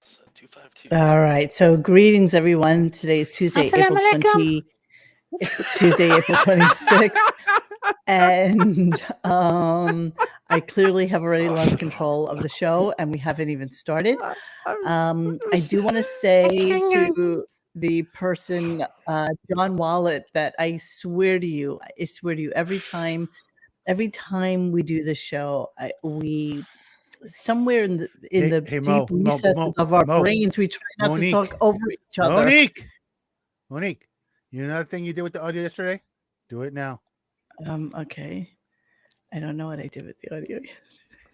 So 252. All right. So greetings, everyone. Today is Tuesday, April 20. It's Tuesday, April 26th. And I clearly have already lost control of the show, and we haven't even started. I do want to say to the person, John Wallet, that I swear to you, every time we do this show, we somewhere in the deep recesses of our brains, we try not to talk over each other. Monique, you know that thing you did with the audio yesterday? Do it now. Okay. I don't know what I did with the audio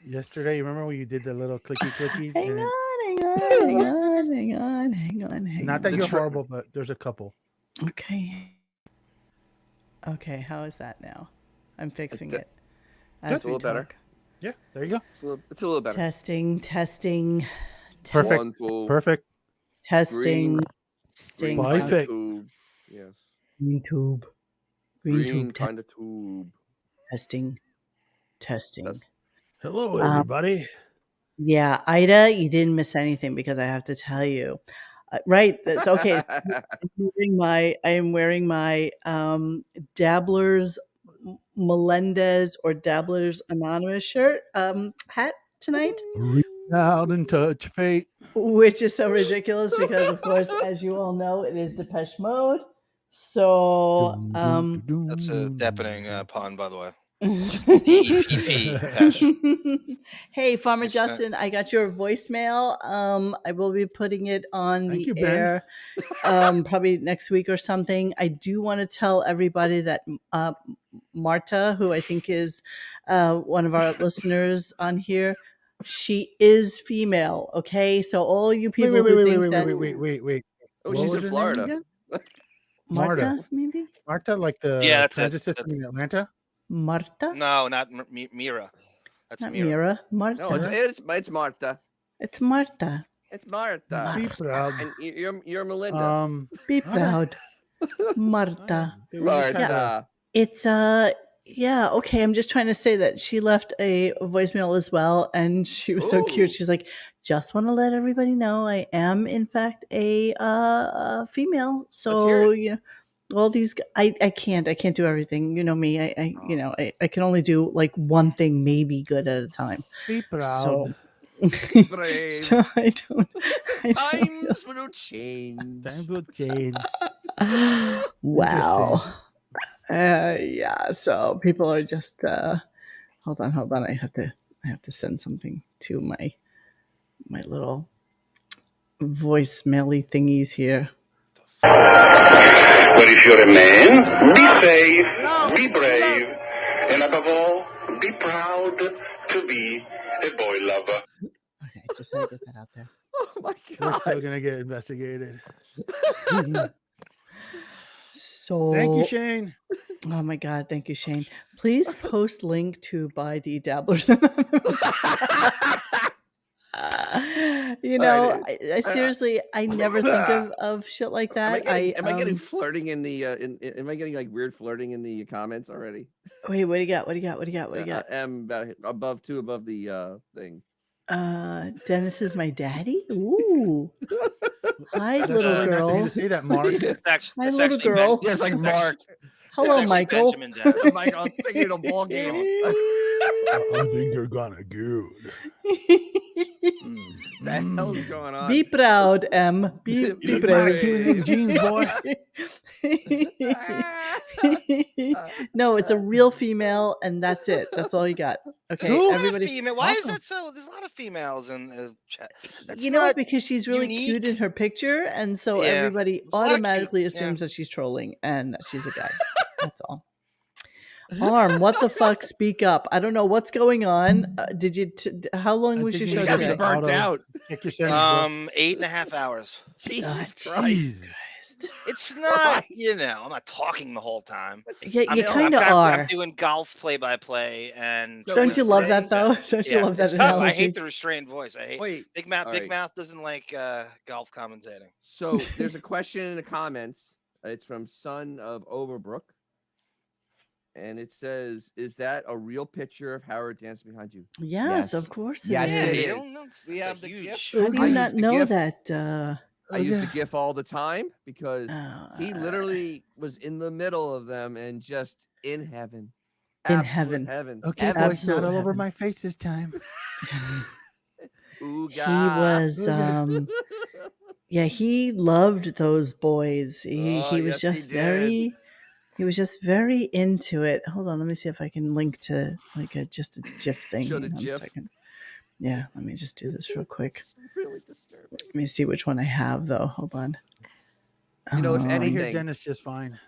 yesterday. You remember when you did the little clickies? Hang on. Not that you're horrible, but there's a couple. Okay, how is that now? I'm fixing it. That's a little better. Yeah, there you go. It's a little better. Testing. Perfect. Perfect. Testing. Perfect. Yes. Green tube. Kind of tube. Testing. Hello, everybody. Yeah, Ida, you didn't miss anything because I have to tell you. Right. That's okay. So I am wearing my Dabblers Melendez or Dabblers Anonymous shirt hat tonight. Reach out and touch fate. Which is so ridiculous because, of course, as you all know, it is Depeche Mode. So that's a Deppening pun, by the way. DEPP. Hey, Farmer Justin, I got your voicemail. I will be putting it on the air probably next week or something. I do want to tell everybody that Marta, who I think is one of our listeners on here, she is female. Okay, so all you people wait. Oh, she's in Florida. Marta, maybe? Marta, like the transit system in Atlanta? Marta? No, not Mira. That's not Mira. Marta. No, it's Marta. It's Marta. It's Marta. Be proud. And you're Melinda. Be proud. Marta. Marta. It's yeah, okay. I'm just trying to say that she left a voicemail as well, and she was so cute. She's like, just want to let everybody know I am in fact a female. So you know, all these I can't do everything. You know me. I can only do like one thing maybe good at a time. Be proud. So, Brave. so I don't Times will change. Times will change. Wow. Yeah, so people are just hold on. I have to send something to my little voicemaily thingies here. But if you're a man, be safe, be brave, and above all, be proud to be a boy lover. Okay, just had to get that out there. Oh my God. We're still gonna get investigated. So thank you, Shane. Oh my God, thank you, Shane. Please post link to buy the Dabblers. You know, I seriously, I never think of shit like that. Am I getting flirting in the? Am I getting like weird flirting in the comments already? Wait, what do you got? Above the thing. Dennis is my daddy. Ooh. Hi, little girl. Nice to see that, Mark. Hi, little girl. Yes, like Mark. Hello, Michael. Michael, I'm thinking a ball game. I think you're gonna good. What the hell is going on? Be proud, M. Be brave. Jeans, boy. No, it's a real female, and that's it. That's all you got. Okay, everybody. Female. Why is that so? There's a lot of females in the chat. That's because she's really cute in her picture, and so everybody automatically assumes that she's trolling and that she's a guy. That's all. Arm, what the fuck? Speak up. I don't know what's going on. Did you? How long was your show today? Burnt out. 8.5 hours. Jesus Christ. It's not, I'm not talking the whole time. Yeah, you kind of are. I'm doing golf play-by-play, and don't you love that though? Don't you love that analogy? I hate the restrained voice. I hate Big Mouth. Big Mouth doesn't like golf commentating. So there's a question in the comments. It's from Son of Overbrook. and it says, "Is that a real picture of Howard dancing behind you?" Yes, of course. Yes, Yeah, it you is. don't know. We That's have a the huge. How do I you use not the know GIF. that? I use the GIF all the time because he Uh, literally was in the middle of them and just in heaven. In Absolute heaven. Okay, Heaven. boys, not Absolute all over heaven. my face this time. He was yeah, he loved those boys. He was yes, he just did. he was just very into it. Hold on, let me see if I can link to like just a GIF thing. Show the Hang on a GIF. second. Yeah, let me just do this real quick. It's really disturbing. Let me see which one I have though. Hold on. You know, if I anything, hear Dennis just fine.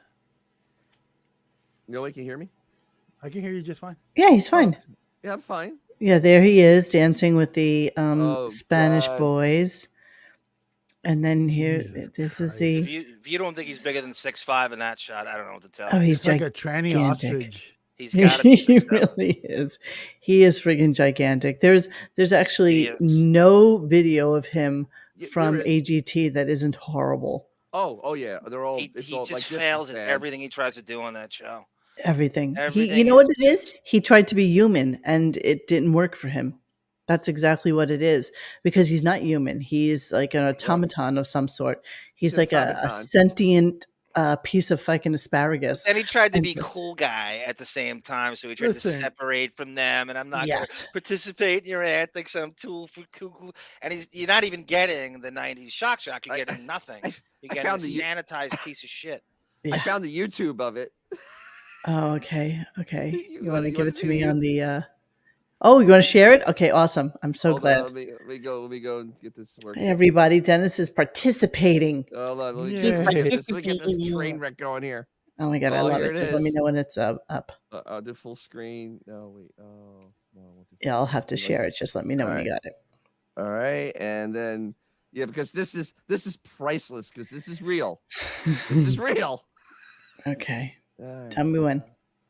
No one can hear me. I can hear you just fine. Yeah, he's fine. Yeah, I'm fine. Yeah, there he is dancing with the Spanish God. boys. And then here, Jesus this is Christ. the. If you don't think he's bigger than 6'5" in that shot, I don't know what to tell Oh, you. he's It's like a tranny gigantic. ostrich. He's got to be He 6'7". really is. He is friggin' gigantic. There's actually He is. no video of him Yeah, from there is. AGT that isn't horrible. Oh yeah, they're all. He It's all just like this fails is at bad. everything he tries to do on that show. Everything. You Everything know what is it is? just- He tried to be human and it didn't work for him. That's exactly what it is because he's not human. He's like an automaton of some sort. He's He's like an a automaton. sentient piece of fucking asparagus. And he tried to And be so- cool guy at the same time, so he tried to Listen. separate from them. And I'm not going Yes. to participate in your antics. I'm too cool. And you're not even getting the '90s shock. You're getting nothing. You're I getting a found the- sanitized piece of shit. Yeah. I found the YouTube of it. Oh, okay. Okay. You You want to wanna- give wanna it to see me the on the Oh, you want to share it? Okay, awesome. I'm so Hold glad. on, let me go and get this working. Hey, everybody, Dennis is participating. Hold on, let me He's let me get this train participating. wreck going here. Oh my god, I love here it. it Just let me is. know when it's up. I'll do full screen. No, wait. Oh, no. I won't do full Yeah, I'll screen. have to share it. Just let me know when Alright. you got it. All right, and then because this is priceless because this is real. This is real. Okay. All right. Tell me when.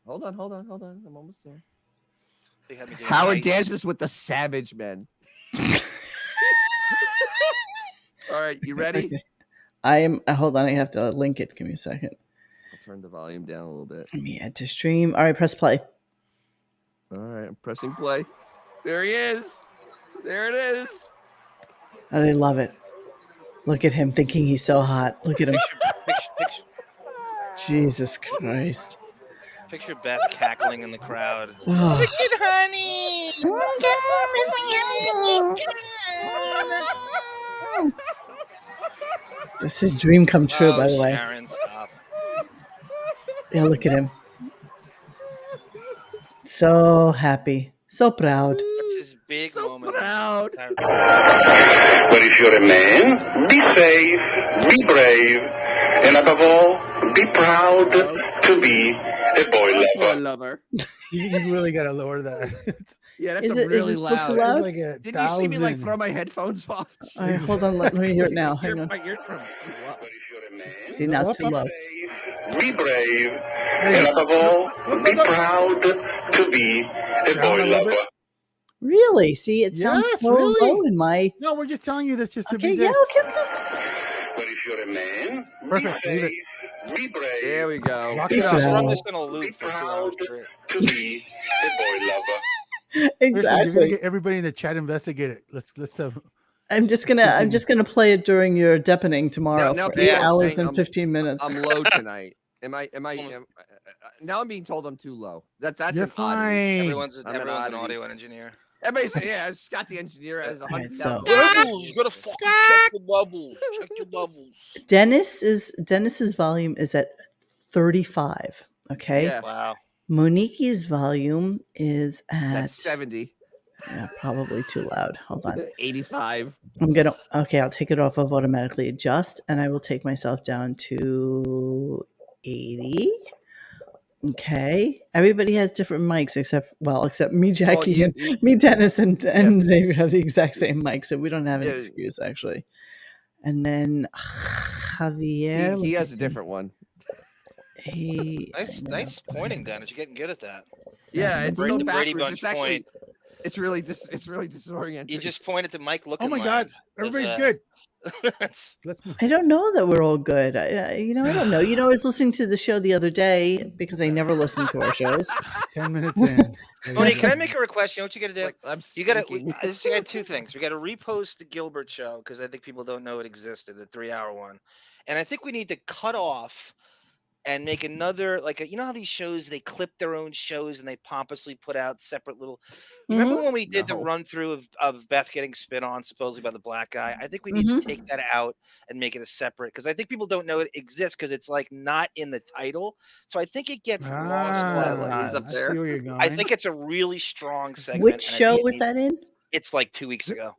Hold on. I'm almost there. They had me doing Howard ice. dances with the Savage Men. All right, you ready? Okay. I am. Hold on, I have to link it. Give me a second. I'll turn the volume down a little bit. Let me add to stream. All right, press play. All right, I'm pressing play. There he is. There it is. Oh, they love it. Look at him thinking he's so hot. Look at him. Picture Jesus Christ. Picture Beth cackling in the crowd. Oh. Look at honey. This is dream come true, by the way. Sharon, stop. Yeah, look at him. So happy. So proud. That's his big So moment. proud. But if you're a man, be safe, be brave, and above all, be proud to be a boy Boy lover. lover. You really got to lower that. Yeah, that's Is a it- is really it still too loud. loud? It's like a Didn't you see me like 1,000. throw my headphones off? All right, hold on. Let me hear it now. Hang on. My eardrum. But if you're a man, See, now it's too low. safe, be brave, and above all, be proud to be a Down boy a little lover. bit. Really? See, it sounds Yes, so really? low in my. No, we're just telling you this just to Okay, be yeah, dicks. okay. But if you're a man, Perfect, be leave it. safe, be brave, There we go. Lock Good it Just up. run job. this in a be loop for 2 hours proud straight. to be a boy lover. Listen, you're gonna Exactly. get everybody in the chat investigate it. Let's I'm just gonna play it during your Deppening tomorrow Now for people 8 are hours saying and 15 minutes. I'm low tonight. Now I'm being told I'm too low. That's You're an oddity. fine. Everyone's I'm an an oddity. audio engineer. Everybody say, yeah, Scott the engineer has All right, 100,000. so- Levels. You gotta fucking check the levels. Check your levels. Dennis's volume is at 35. Okay. Yeah, Wow. Monique's volume is at that's 70. yeah, probably too loud. Hold on. 85. I'll take it off of automatically adjust and I will take myself down to 80. Okay. Everybody has different mics except me, Jackie, yeah, and me, Dennis, and Xavier have the exact same mic, so we don't have an Yeah. excuse actually. And then Javier. He has a different one. He Nice pointing, Dennis. You're getting good at that. Yeah, it's so The Brady backwards. Bunch It's actually point. It's really disorienting. You just pointed to Mike looking. Oh my God, everybody's good. Let's move. I don't know that we're all good. I don't know. I was listening to the show the other day because I never listen to our shows. 10 minutes in. Monique, can I make a request? You know what you got to do? Like, I'm You got sinking. to two things. We got to repost the Gilbert show because I think people don't know it existed, the 3-hour one, and I think we need to cut off and make another you know how these shows they clip their own shows and they pompously put out separate little. You remember when we did the No. run through of Beth getting spit on supposedly by the black guy? I think we need to take that out and make it a separate because I think people don't know it exists because it's like not in the title. So I think it gets lost. He's up I there. see where you're going. I think it's a really strong segment. Which and I show think was that in? It's like 2 weeks ago.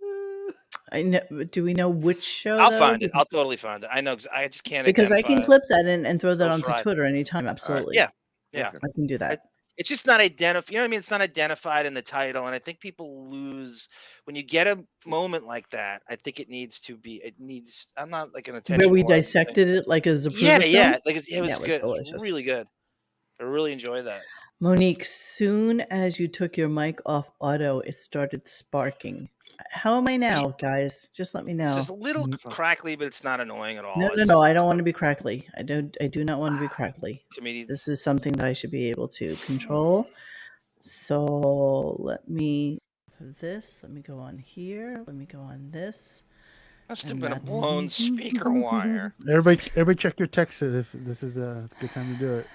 I know. Do we know which show? I'll though? find it. I'll totally find it. I know. I just can't Because I can identify it. clip that in and throw that Oh, onto fried. Twitter anytime. Absolutely. Yeah. Yeah. I can do that. It's just not identified. You know what I mean? It's not identified in the title, and I think people lose when you get a moment like that. I think it needs to be. It needs. I'm not like an attention. Where we whore or anything. dissected it like as a Yeah, film? yeah. Like it was That was good. It was delicious. really good. I really enjoy that. Monique, soon as you took your mic off auto, it started sparking. How am I now, guys? Just let me It's know. just a little crackly, but it's not annoying at all. No. I don't want to be crackly. I do not want to be crackly. Comedian. This is something that I should be able to control. So let me go on here. Let me go on this. Must have and been a that's- blown speaker wire. Everybody check your texts if this is a good time to do it.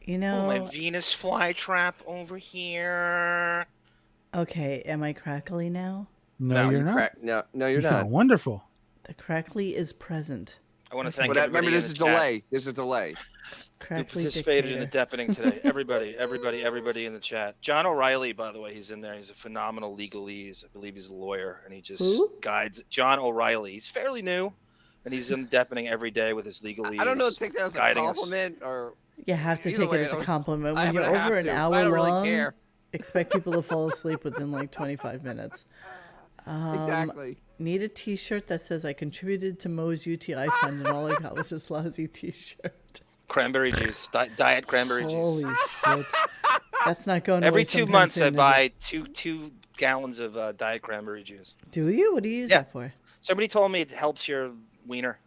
No. Oh, my Venus flytrap over here. Okay, am I crackly now? No, you're not. No, You you're not. sound wonderful. The crackly is present. I want to thank But everybody remember, in there's a the chat delay. There's a delay. who Crackly participated in the dictator. Deppening today. Everybody in the chat. John O'Reilly, by the way, he's in there. He's a phenomenal legalese. I believe he's a lawyer, and he just Who? guides. John O'Reilly. He's fairly new, and he's in Deppening every day with his legalese. I don't know. Take that as a guiding us. compliment or. You have to Either take way, it I as a don't- compliment. I'm When you're gonna have over an to. hour I don't really long, care. expect people to fall asleep within like 25 minutes. Exactly. Need a t-shirt that says I contributed to Mo's UTI fund and all I got was this lousy t-shirt. Cranberry juice, diet cranberry Holy juice. shit. That's not going Every away 2 sometime months, I soon, is buy two gallons of diet cranberry juice. it? Do you? What do you use Yeah. that for? Somebody told me it helps your wiener,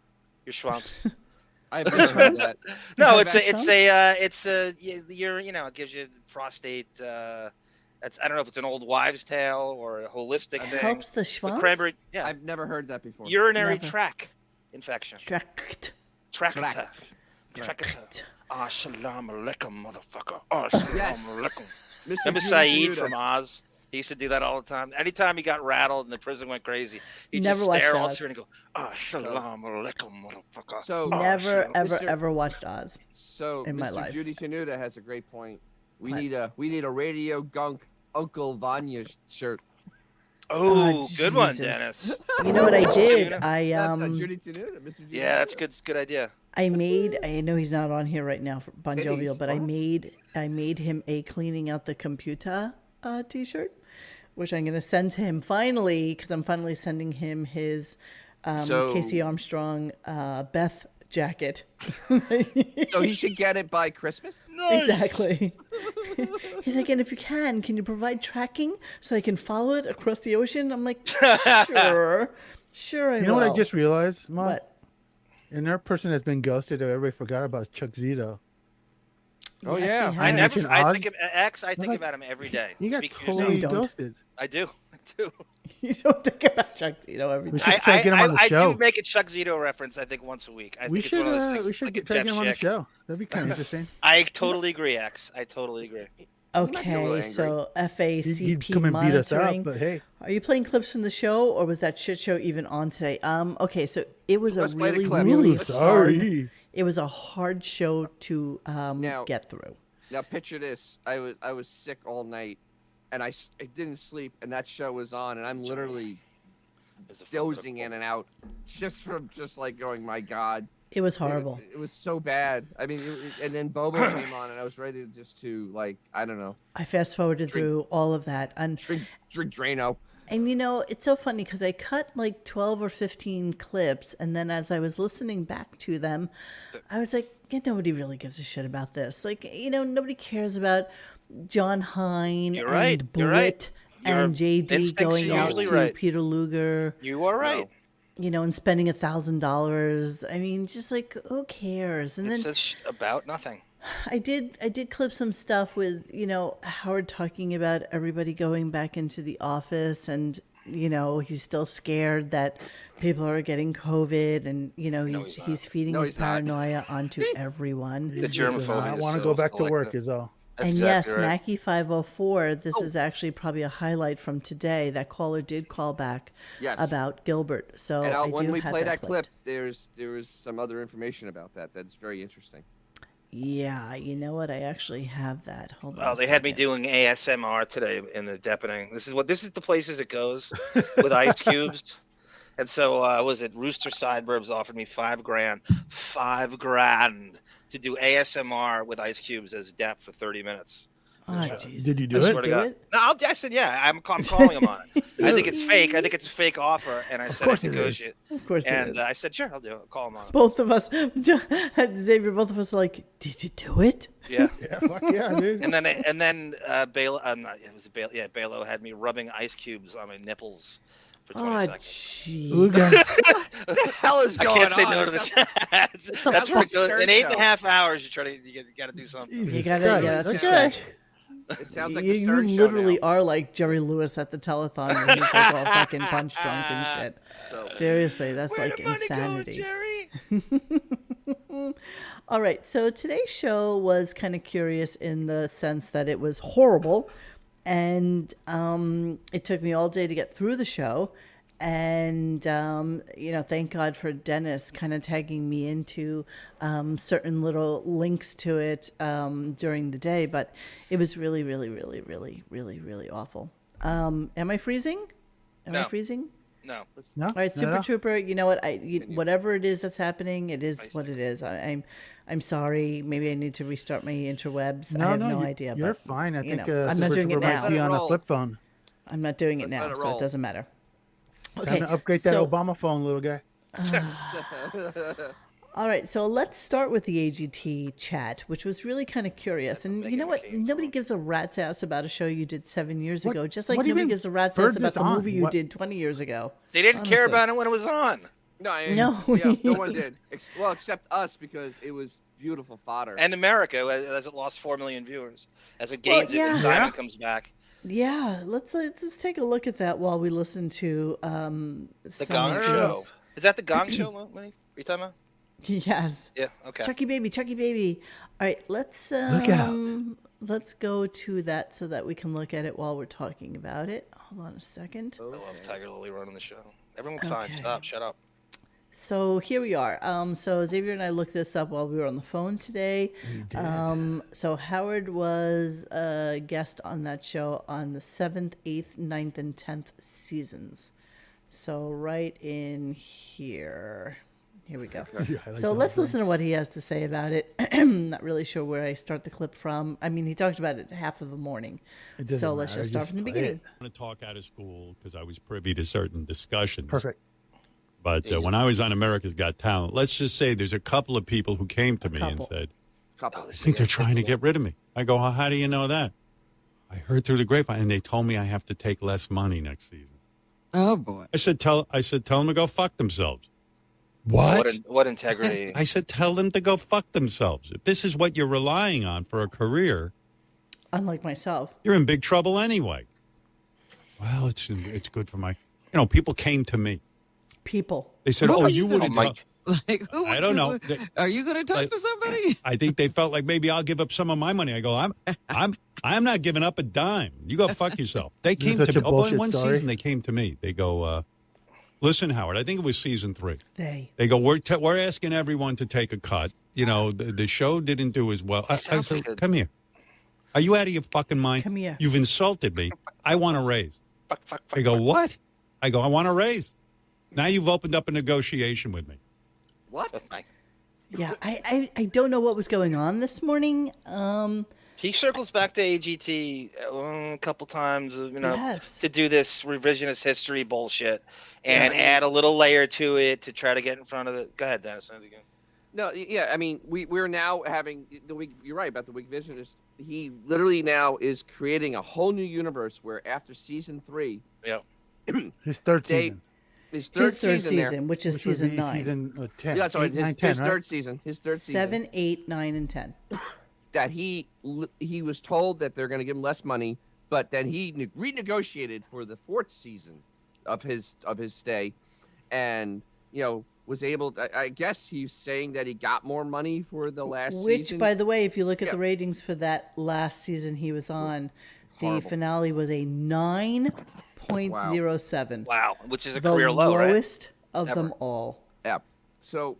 your schwanz. I've never heard that. No, have it gives you prostate. That's I don't know if it's an old wives' tale or a holistic It thing. helps the But schwanz? cranberry, yeah, I've never heard that before. urinary Never. tract infection. Tract. Tracta. Tract. Assalamu alaikum, motherfucker. Assalamu Yes. alaikum. Mr. Remember Judy Saeed Tenuta. from Oz? He used to do that all the time. Anytime he got rattled and the prison went crazy, he'd Never just watched stare all Oz. through and go, Assalamu alaikum, motherfucker. So- Never, Assalamu-" ever, Mr. ever watched Oz. So in my Mr. life. Judy Tenuta has a great point. We What? need a RadioGunk Uncle Vanya shirt. Oh, good one, Jesus. Dennis. You know what I did? Tuna? I That's Judy Tenuta, Mr. Judy. Yeah, that's good. Good idea. I know he's not on here right now for Bon Jovial, Titties. but Oh. I made him a cleaning out the computer t-shirt, which I'm gonna send to him finally because I'm finally sending him his So- Casey Armstrong Beth jacket. So he should get it by Christmas. Exactly. He's like, and if you can you provide tracking so I can follow it across the ocean? I'm like, sure I You know will. what I just realized, Mom? What? Another person that's been ghosted that everybody forgot about is Chuck Zito. Oh, Yes, yeah. he I has. never. mentioned I Oz? think of X. I think like, about him every day. You got Speak for yourself. totally You don't. ghosted. I do. I do. You don't think about Chuck Tito every We time. should try to get him on the I show. do make a Chuck Zito reference. I think once a week. I We think it's one of those things. should like a try to Jeff get him on the Schick. show. That'd be kind of interesting. I totally agree, X. I totally agree. might be a little Okay, angry. so He'd FACP come and beat us monitoring. up, but hey, Are you playing clips from the show, or was that shit show even on today? Okay, so it was Let's a play the really, clip. really ooh, hard. sorry. It was a hard show to Now- get through. Now picture this: I was sick all night, and I didn't sleep, and that show was on, and I'm literally As a dozing in and out, just like going, my God. It was horrible. It was so bad. I mean, and then Bobo came on, and I was ready to like, I don't know, I fast forwarded through all of that, and drink Drano. it's so funny because I cut like 12 or 15 clips, and then as I was listening back to them, I was like, yeah, nobody really gives a shit about this. Like, nobody cares about John Hine You're right. and You're right. Bullet Your and JD instincts going are out usually to right. Peter Luger, You are right. and spending $1,000. I mean, just like, who cares? And It's then just about nothing. I did clip some stuff with, Howard talking about everybody going back into the office, and, he's still scared that people are getting COVID, and, he's feeding No, his he's not. paranoia onto everyone. The germophobia. I is want to so go back to work selective. is all. That's And exactly yes, right. Mackie 504, this is actually probably a highlight from today. That caller did call back Yes. about Gilbert. So And I do when we have play that clipped. clip, there was some other information about that that's very interesting. Yeah, you know what? I actually have that. Hold on. Oh, a they had me second. doing ASMR today in the Deppening. This is the places it goes with ice cubes. And so was it Rooster Sideburbs offered me $5,000 to do ASMR with ice cubes as Depp for 30 minutes. Oh, jeez. Did you do Did it? Swear to do God. it? No, I said yeah. I'm calling him on it. I think it's fake. I think it's a fake offer. And I said course I it is. negotiate. Of course it And is. I said sure, I'll do it. I'll call him on it. Both of us, Xavier, both of us are like, did you do it? Yeah. Yeah, fuck yeah, dude. And then Balo, Balo had me rubbing ice cubes on my nipples for 20 Oh, seconds. jeez. Ooga. What the hell is I going can't say on? no to the chats. That's like for Search in 8.5 Show. hours. You got to do something. You Jesus gotta, Christ. yeah, that's a Okay. stretch. It sounds like you, the Stern you Show literally now. are like Jerry Lewis at the telethon when he's like all fucking punch drunk and shit. So, Seriously, that's Where like the money insanity. going, Jerry? All right, so today's show was kind of curious in the sense that it was horrible, and it took me all day to get through the show. And thank God for Dennis kind of tagging me into certain little links to it during the day. But it was really, really, really, really, really, really awful. Am I freezing? Am I No. freezing? No. No? All right, Super No. Trooper. You know what? Whatever it is that's happening, it is what it is. I'm sorry. Maybe I need to restart my interwebs. I have no idea. You're but, fine. I you think know, I'm not Super doing it Trooper now. might be on a Roll. flip phone. I'm not doing it Let's let now, it so roll. it doesn't matter. Time Okay, to upgrade that so- Obama phone, little guy. All right, so let's start with the AGT chat, which was really kind of curious. And you know what? Nobody gives a rat's ass about a show you did 7 years What- ago, just like what nobody even gives a rat's spurred ass about this the on? movie you What- did 20 years ago. They didn't care Honestly. about it when it was on. no, No. yeah, no one did. Well, except us because it was beautiful fodder. And America, as it lost 4 million viewers, as it gains it yeah. and Simon Yeah. comes back. Yeah, let's take a look at that while we listen to The some Gong of Show. these- Is that the Gong Show, Monique? Are you talking about? Yes. Yeah. Okay. Chucky baby. All right, let's Look out. let's go to that so that we can look at it while we're talking about it. Hold on a second. I love Tiger Lily running the show. Everyone's fine. Okay. Shut up. So here we are. So Xavier and I looked this up while we were on the phone today. So Howard was a guest on that show on the 7th, 8th, 9th, and 10th seasons. So right in here. Here we go. Yeah, I like So the let's whole listen to what he has to say about it. I'm not really sure where I start the clip from. I mean, he talked about it half of the morning. It doesn't So let's matter, just start from the play beginning. it. I want to talk out of school because I was privy to certain discussions. Perfect. But when I was on America's Got Talent, let's just say there's a couple of people who came to me and couple. said, Couple. I think they're trying to get rid of me. I go, well, how do you know that? I heard through the grapevine, and they told me I have to take less money next season. Oh boy. I said, tell them to go fuck themselves. What? What integrity? I said, tell them to go fuck themselves. If this is what you're relying on for a career, Unlike myself. you're in big trouble anyway. Well, it's good for my, people came to me. People. They said, What oh, were you you wouldn't gonna- talk. Like, who I don't know. Are you going to talk Like- to somebody? I think they felt like maybe I'll give up some of my money. I go, I'm not giving up a dime. You go fuck yourself. They This is came such to a me. bullshit One story. season they came to me. They go, listen, Howard. I think it was season 3. They. They go, we're asking everyone to take a cut. The show didn't do as well. I Sounds said, like a- come here. Are you out of your fucking mind? Come here. You've insulted me. I want a raise. Fuck. They go, what? I go, I want a raise. Now you've opened up a negotiation with me. What? Yeah, I don't know what was going on this morning. He circles back to AGT a couple times, Yes. to do this revisionist history bullshit and add a little layer to it to try to get in front of it. Go ahead, Dennis. No, yeah. I mean, we're now having the week. You're right about the week vision he literally now is creating a whole new universe where after season 3, Yep. His third they season. his third His third season there. season, which is Which would season be 9. season 10. Yeah, sorry, 8, 9, his 10, right? third season. His third season. 7, 8, 9, and 10. That he was told that they're going to give him less money, but then he renegotiated for the 4th season of his stay, and was able to, I guess he's saying that he got more money for the last Which, season. by the way, if you look at Yeah. the ratings for that last season he was on, the Horrible. finale was a 9.07. Wow, which is a The career low, right? lowest of Ever. them all. Yeah. So,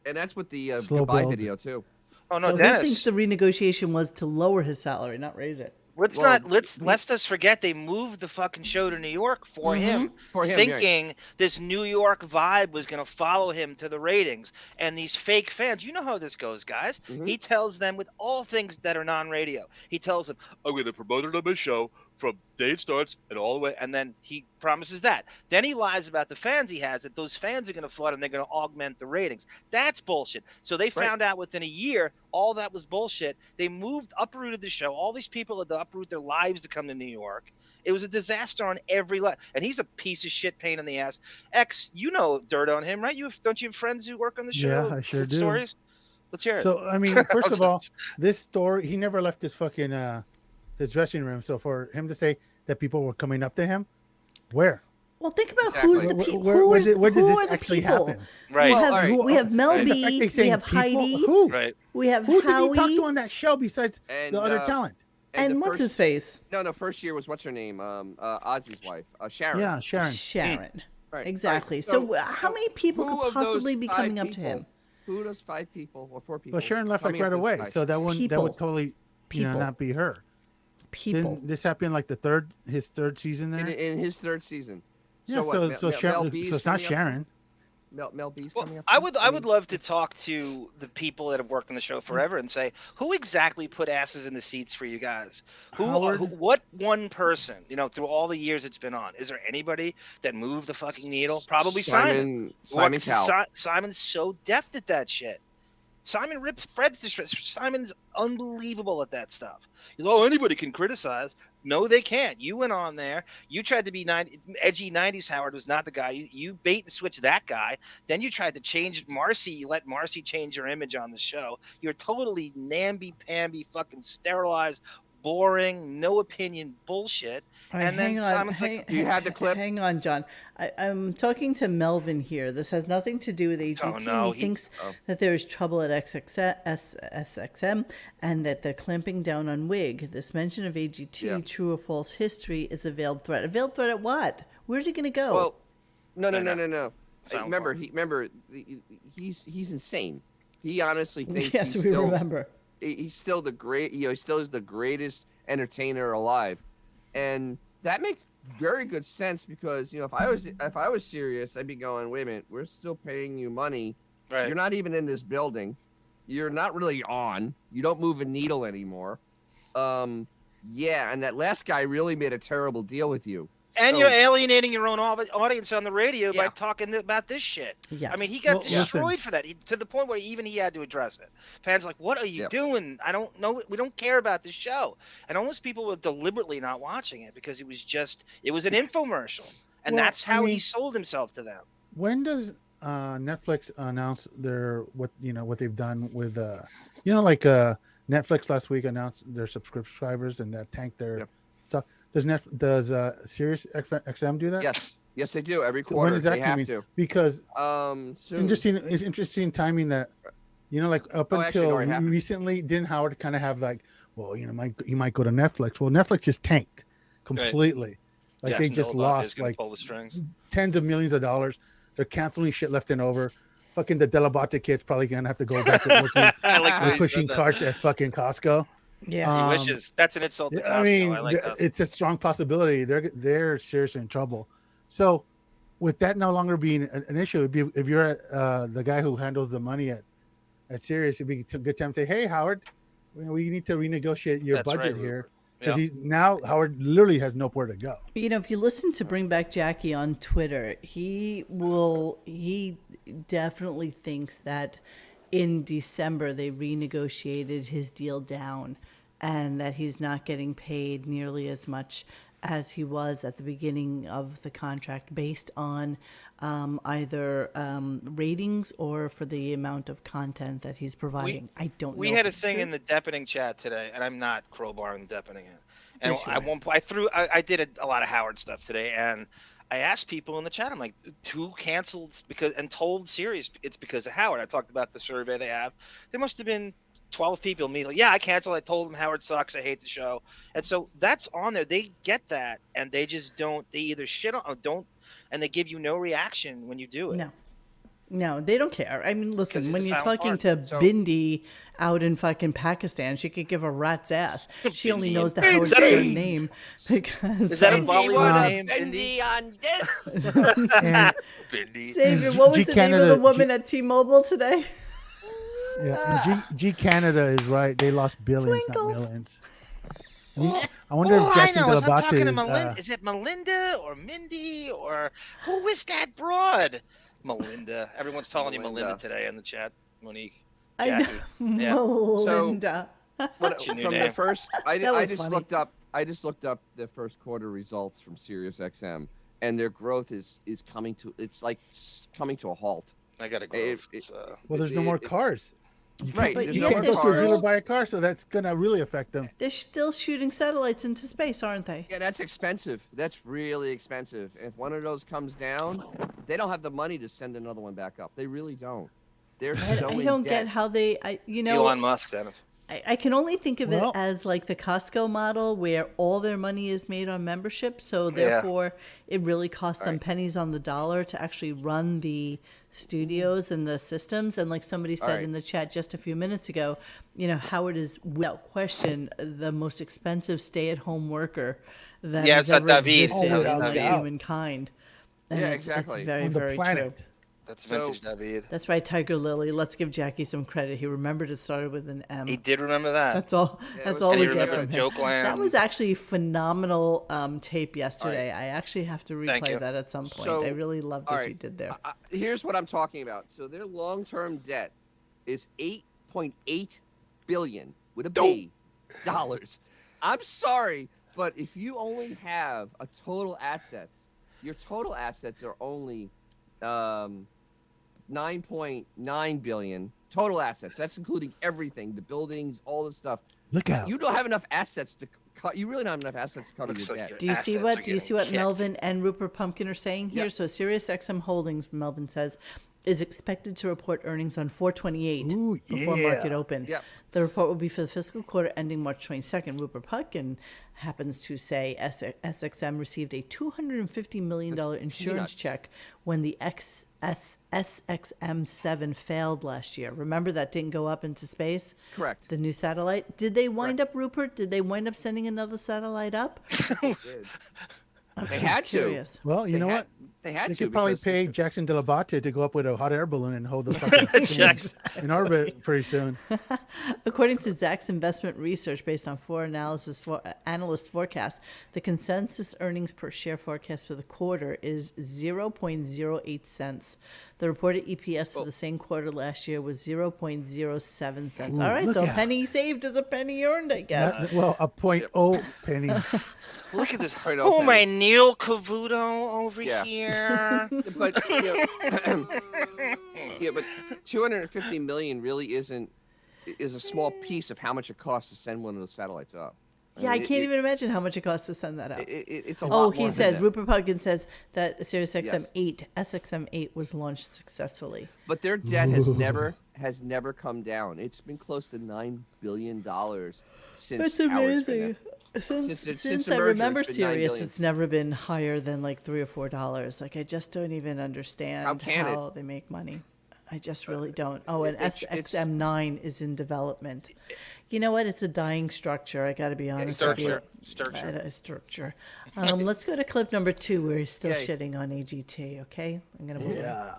and that's with the Slow goodbye build. video too. Oh no, So Dennis. he thinks the renegotiation was to lower his salary, not raise it. Let's us forget they moved the fucking show to New York for him, For him, thinking this New York vibe was going to follow him to the ratings. And these fake fans, you know how this goes, guys. He tells them with all things that are non-radio. He tells them, "I'm going to promote it on my show from day it starts and all the way," and then he promises that. Then he lies about the fans he has, that those fans are going to flood and they're going to augment the ratings. That's bullshit. So they found out within a year all that was bullshit. They uprooted the show. All these people had to uproot their lives to come to New York. It was a disaster on every level. And he's a piece of shit pain in the ass. X, you know dirt on him, right? Don't you have friends who work on the show? Yeah, I sure with do. Stories? Let's hear it. So, I mean, first of all, this story, he never left his fucking, his dressing room. So for him to say that people were coming up to him, where? Well, think about Exactly. who's the people. Where did this actually happen? Right. We have, all right. we have Mel And the fact B, they we saying have people, Heidi, Who? Right. we have Who did Howie, he talk to on that show besides And, the other talent? and the what's first- his face? No, first year was what's her name? Ozzy's wife, Sharon. Yeah, Sharon. Sharon. Right. Exactly. Right. So, how many people who could of those possibly be 5 coming up to people- him? Who are those 5 people or 4 people? Well, Sharon left like coming up right to this away, guy? so that would People. totally, People. not be her. People. Didn't this happen like his third season there? in his 3rd season. Yeah, what, so Mel Sharon, B's so it's not coming up? Sharon. Mel B's Well, coming up. I would love to talk to the people that have worked on the show forever and say, who exactly put asses in the seats for you guys? What one person, through all the years it's been on? Is there anybody that moved the fucking needle? Probably Simon. Simon Cowell. Simon's so deft at that shit. Simon rips Fred's to shreds. Simon's unbelievable at that stuff. Anybody can criticize. No, they can't. You went on there. You tried to be edgy 90s. Howard was not the guy. You bait and switch that guy. Then you tried to change Marcy. You let Marcy change your image on the show. You're totally namby-pamby, fucking sterilized, boring, no opinion bullshit. All right, And then hang on, Simon's hang, like, Do you have the clip? Hang on, John. I'm talking to Melvin here. This has nothing to do with AGT. Oh, no, he thinks that there is trouble at SXM and that they're clamping down on WIG. This mention of AGT, true or false history, is a veiled threat. A veiled threat at what? Where's he going to go? Well, no. Sound Remember, he's insane. He honestly thinks yes, he's we still remember. he's still the great. He still is the greatest entertainer alive, and that makes very good sense because if I was serious, I'd be going, wait a minute, we're still paying you money. right. You're not even in this building. You're not really on. You don't move a needle anymore. Yeah, and that last guy really made a terrible deal with you. And So- you're alienating your own audience on the radio by Yeah. talking about this shit. Yes. I mean, he got Well, listen. destroyed for that, to the point where even he had to address it. Fans like, what are you doing? I don't know. We don't care about this show. And almost people were deliberately not watching it because it was an infomercial. And Well, that's I how he mean- sold himself to them. When does Netflix announce what they've done with Netflix last week announced their subscribers and that tanked their stuff. Does SiriusXM do that? Yes, they do every So quarter. when is that they have coming? to. Because Soon. interesting timing that up Oh, actually, until no, it happened. recently, didn't Howard kind of have you might go to Netflix? Well, Netflix just tanked completely. Like they just lost pull the strings. tens of millions of dollars. They're canceling shit left and over. Fucking the Delabate kid's probably gonna have to go back to working I like how and he pushing said that. carts at fucking Costco. Yeah. He wishes. That's an insult to Costco. I mean, like that. it's a strong possibility. They're seriously in trouble. So, with that no longer being an issue, if you're the guy who handles the money at Sirius, it'd be a good time to say, "Hey, Howard, we need to renegotiate your That's budget right, here." Yeah. Because now Howard literally has nowhere to go. If you listen to Bring Back Jackie on Twitter, he definitely thinks that in December they renegotiated his deal down and that he's not getting paid nearly as much as he was at the beginning of the contract based on either ratings or for the amount of content that he's providing. I don't know. We had a thing in the Deppening chat today, and I'm not crowbarring Deppening in. And Yes, you at one point, I did a lot of Howard stuff today, and I asked people in the chat, I'm like, who canceled and told Sirius it's because of Howard. I talked about the survey they have. There must have been 12 people immediately. Yeah, I canceled. I told them Howard sucks. I hate the show. And so that's on there. They get that, and they just don't. They either shit on or don't, and they give you no reaction when you do it. No, they don't care. I mean, listen, when it's a you're silent talking part. to Bindi out in fucking Pakistan, she could give a rat's ass. She only knows the Howard Bindi. Stern name because Is that a of- Bollywood name, Bindi Bindi? on this. And Bindi. Savior, what was G the name of Canada- the woman at T-Mobile today? yeah, and G Canada is right. They lost billions, Twinkle. not millions. I wonder if Jackson I know. I'm talking to Delabate Melinda. Is it Melinda or Mindy or who is that broad? Melinda. Everyone's calling you Melinda today in the chat. Monique. I Jackie. know. Yeah. Melinda. What, your new from name. the first, I That was just funny. looked up. I just looked up the first quarter results from SiriusXM, and their growth is coming to. It's like coming to a halt. I gotta go. well, there's no more cars. You Right, can't, there's you no can't more go to a cars. dealer buy a car, so that's gonna really affect them. They're still shooting satellites into space, aren't they? Yeah, that's expensive. That's really expensive. If one of those comes down, they don't have the money to send another one back up. They really don't. They're so I in don't debt. get how they, Elon Musk, Dennis. I can only think of Well- it as like the Costco model where all their money is made on membership. So Yeah. therefore, it really costs them pennies on the dollar to actually run the studios and the systems. And like somebody said right. in the chat just a few minutes ago, Howard is without question the most expensive stay-at-home worker that Yeah, has it's not ever David. existed Oh, in without like, doubt. humankind. And Yeah, it's exactly. very, On the very planet. true. That's So- vintage David. That's right, Tiger Lily. Let's give Jackie some credit. He remembered it started with an M. He did remember that. That's all. it That's was all and we he get remembered from him. Jokeland. That was actually phenomenal tape yesterday. All I actually have to Thank replay you. that at some point. So, I really loved all what you right. did there. Here's what I'm talking about. So their long-term debt is $8.8 billion with a B dollars. I'm sorry, but if you only have a total assets, your total assets are only 9.9 billion total assets. That's including everything, the buildings, all the stuff. Look out! You don't have enough assets to you really don't have enough assets to cover Looks your like debt. Do you see assets what are Do you see getting what kicked. Melvin and Rupert Pumpkin are saying here? Yep. So SiriusXM Holdings, Melvin says, is expected to report earnings on 4/28 Ooh, before yeah. market open. Yep. The report will be for the fiscal quarter ending March 22nd. Rupert Pumpkin happens to say SXM received a $250 million insurance peanuts. check when the SXM-7 failed last year. Remember that didn't go up into space? Correct. The new satellite? Did they wind up, Rupert? Did they wind up sending another satellite up? They had to. Curious. Well, you know what? They had They to could probably because pay Jackson Delabate to go up with a hot air balloon and hold the fucking thing in orbit pretty soon. According to Zacks Investment Research, based on four analyst forecasts, the consensus earnings per share forecast for the quarter is 0.08 cents. The reported EPS for the same quarter last year was 0.07 cents. Ooh, All right, look so a out. penny saved is a penny earned, I guess. Well, a 0.0 penny. Look at this. Right off Oh, that. my Neil Cavuto over Yeah. here. but yeah, but 250 million really is a small piece of how much it costs to send one of those satellites up. Yeah, I mean, can't even imagine how much it costs to send that out. It's a Oh, lot he more than said, that. Rupert Pumpkin says that SiriusXM Yes. 8, SXM 8 was launched successfully. But their debt has never come down. It's been close to $9 billion since That's Howard's been amazing. there. Since Since the I merger, remember it's been $9 Sirius, billion. it's never been higher than like $3 or $4. Like I just don't even understand How can it? how they make money. I just really don't. Oh, and it's- SXM9 is in development. You know what? It's a dying structure. I got to be honest with you. Structure. Let's go to clip number 2 where he's still Yay. shitting on AGT. Okay, I'm gonna move on. Yeah.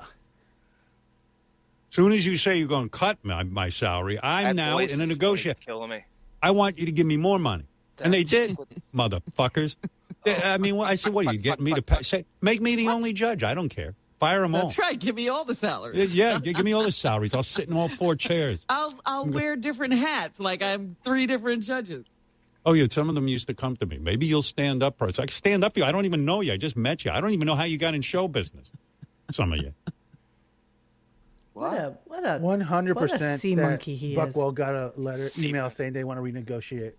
Soon as you say you're going to cut my salary, I'm That now voice in a is negotiation. killing me. I want you to give me more money. And they did, That's- motherfuckers. I mean, I said, what are you getting me to pay? Say, make me the only judge. I don't care. Fire them all. That's right. Give me all the salaries. Yeah, give me all the salaries. I'll sit in all 4 chairs. I'll wear different hats, like I'm 3 different judges. Oh, yeah, some of them used to come to me. Maybe you'll stand up for us. I stand up for you. I don't even know you. I just met you. I don't even know how you got in show business. Some of you. What a 100% sea monkey he is. Buckwell got a email saying they want to renegotiate.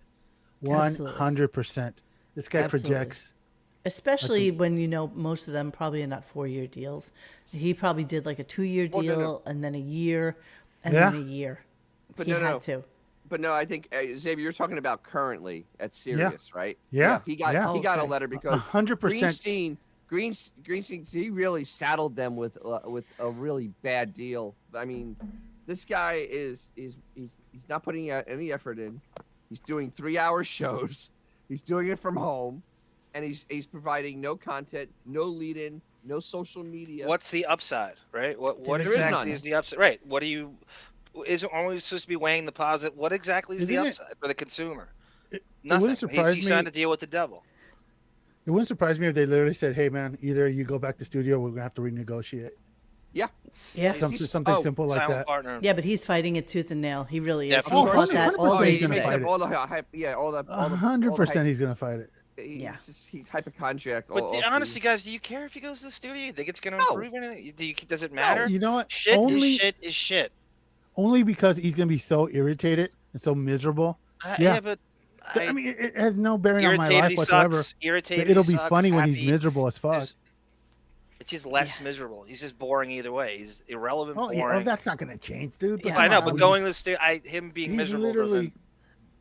100%. This guy projects. Especially when you know most of them probably are not 4-year deals. He probably did like a 2-year deal and then a year and then a year. But he had to. But no, I think Xavier, you're talking about currently at Sirius, right? Yeah. He got a letter because 100%. Greenstein, he really saddled them with a really bad deal. I mean, this guy he's not putting any effort in. He's doing 3-hour shows. He's doing it from home, and he's providing no content, no lead-in, no social media. What's the upside, right? What There is exactly none. is the upside? Right. What do you? Is it always supposed to be weighing the positive? What exactly is the upside for the consumer? Nothing. wouldn't surprise He's me- trying to deal with the devil. It wouldn't surprise me if they literally said, "Hey, man, either you go back to studio, or we're gonna have to renegotiate." Yeah. Something simple like Silent that. partner. Yeah, but he's fighting it tooth and nail. He really is. Yeah, He of course. fought that all day He makes today. up all the hype. Yeah, all the 100%, he's gonna fight it. He's hypochondriac. But honestly, guys, do you care if he goes to the studio? You think it's going to No. improve anything? Does it matter? You know what? Shit Only- is shit is shit. Only because he's gonna be so irritated and so miserable. Yeah, but I mean, it has no bearing on my life irritated whatsoever. sucks. Irritated. It'll be sucks, funny when he's happy. miserable as fuck. It's just less miserable. He's just boring either way. He's irrelevant, Oh, boring. yeah, that's not gonna change, dude. Yeah, I know, come but on. going to the studio, him being He's miserable literally, doesn't.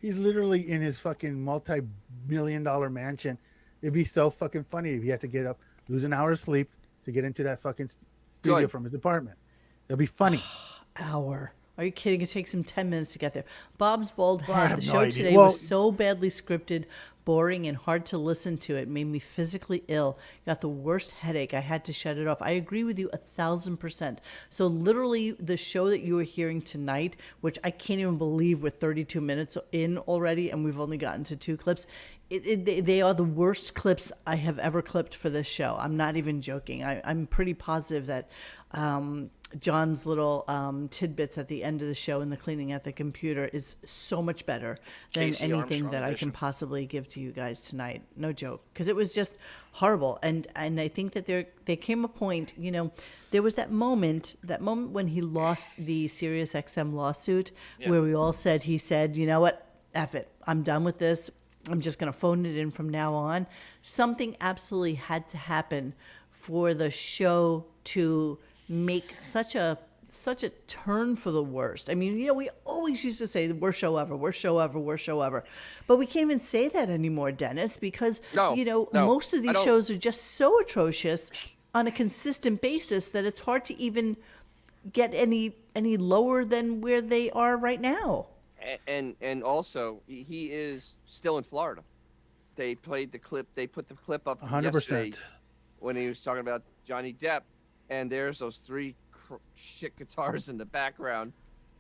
he's literally in his fucking multi-million-dollar mansion. It'd be so fucking funny if he had to get up, lose an hour of sleep to get into that fucking studio Good. from his apartment. It'll be funny. Hour. Are you kidding? It takes him 10 minutes to get there. Bob's bald I head. have The no show idea. today Well- was so badly scripted, boring, and hard to listen to. It made me physically ill. Got the worst headache. I had to shut it off. I agree with you 1,000%. So literally, the show that you were hearing tonight, which I can't even believe we're 32 minutes in already, and we've only gotten to 2 clips. They are the worst clips I have ever clipped for this show. I'm not even joking. I'm pretty positive that John's little tidbits at the end of the show and the cleaning at the computer is so much better than Casey anything Armstrong that I edition. can possibly give to you guys tonight. No joke, because it was just horrible. And I think that there came a point, there was that moment when he lost the SiriusXM lawsuit, where we all said, he said, you know what, F it, I'm done with this. I'm just going to phone it in from now on. Something absolutely had to happen for the show to make such a turn for the worst. I mean, we always used to say the worst show ever, worst show ever, worst show ever. But we can't even say that anymore, Dennis, because, No. most of I these don't- shows are just so atrocious on a consistent basis that it's hard to even get any lower than where they are right now. And also he is still in Florida. They played the clip. They put the clip up 100%. yesterday when he was talking about Johnny Depp, and there's those 3 shit guitars in the background.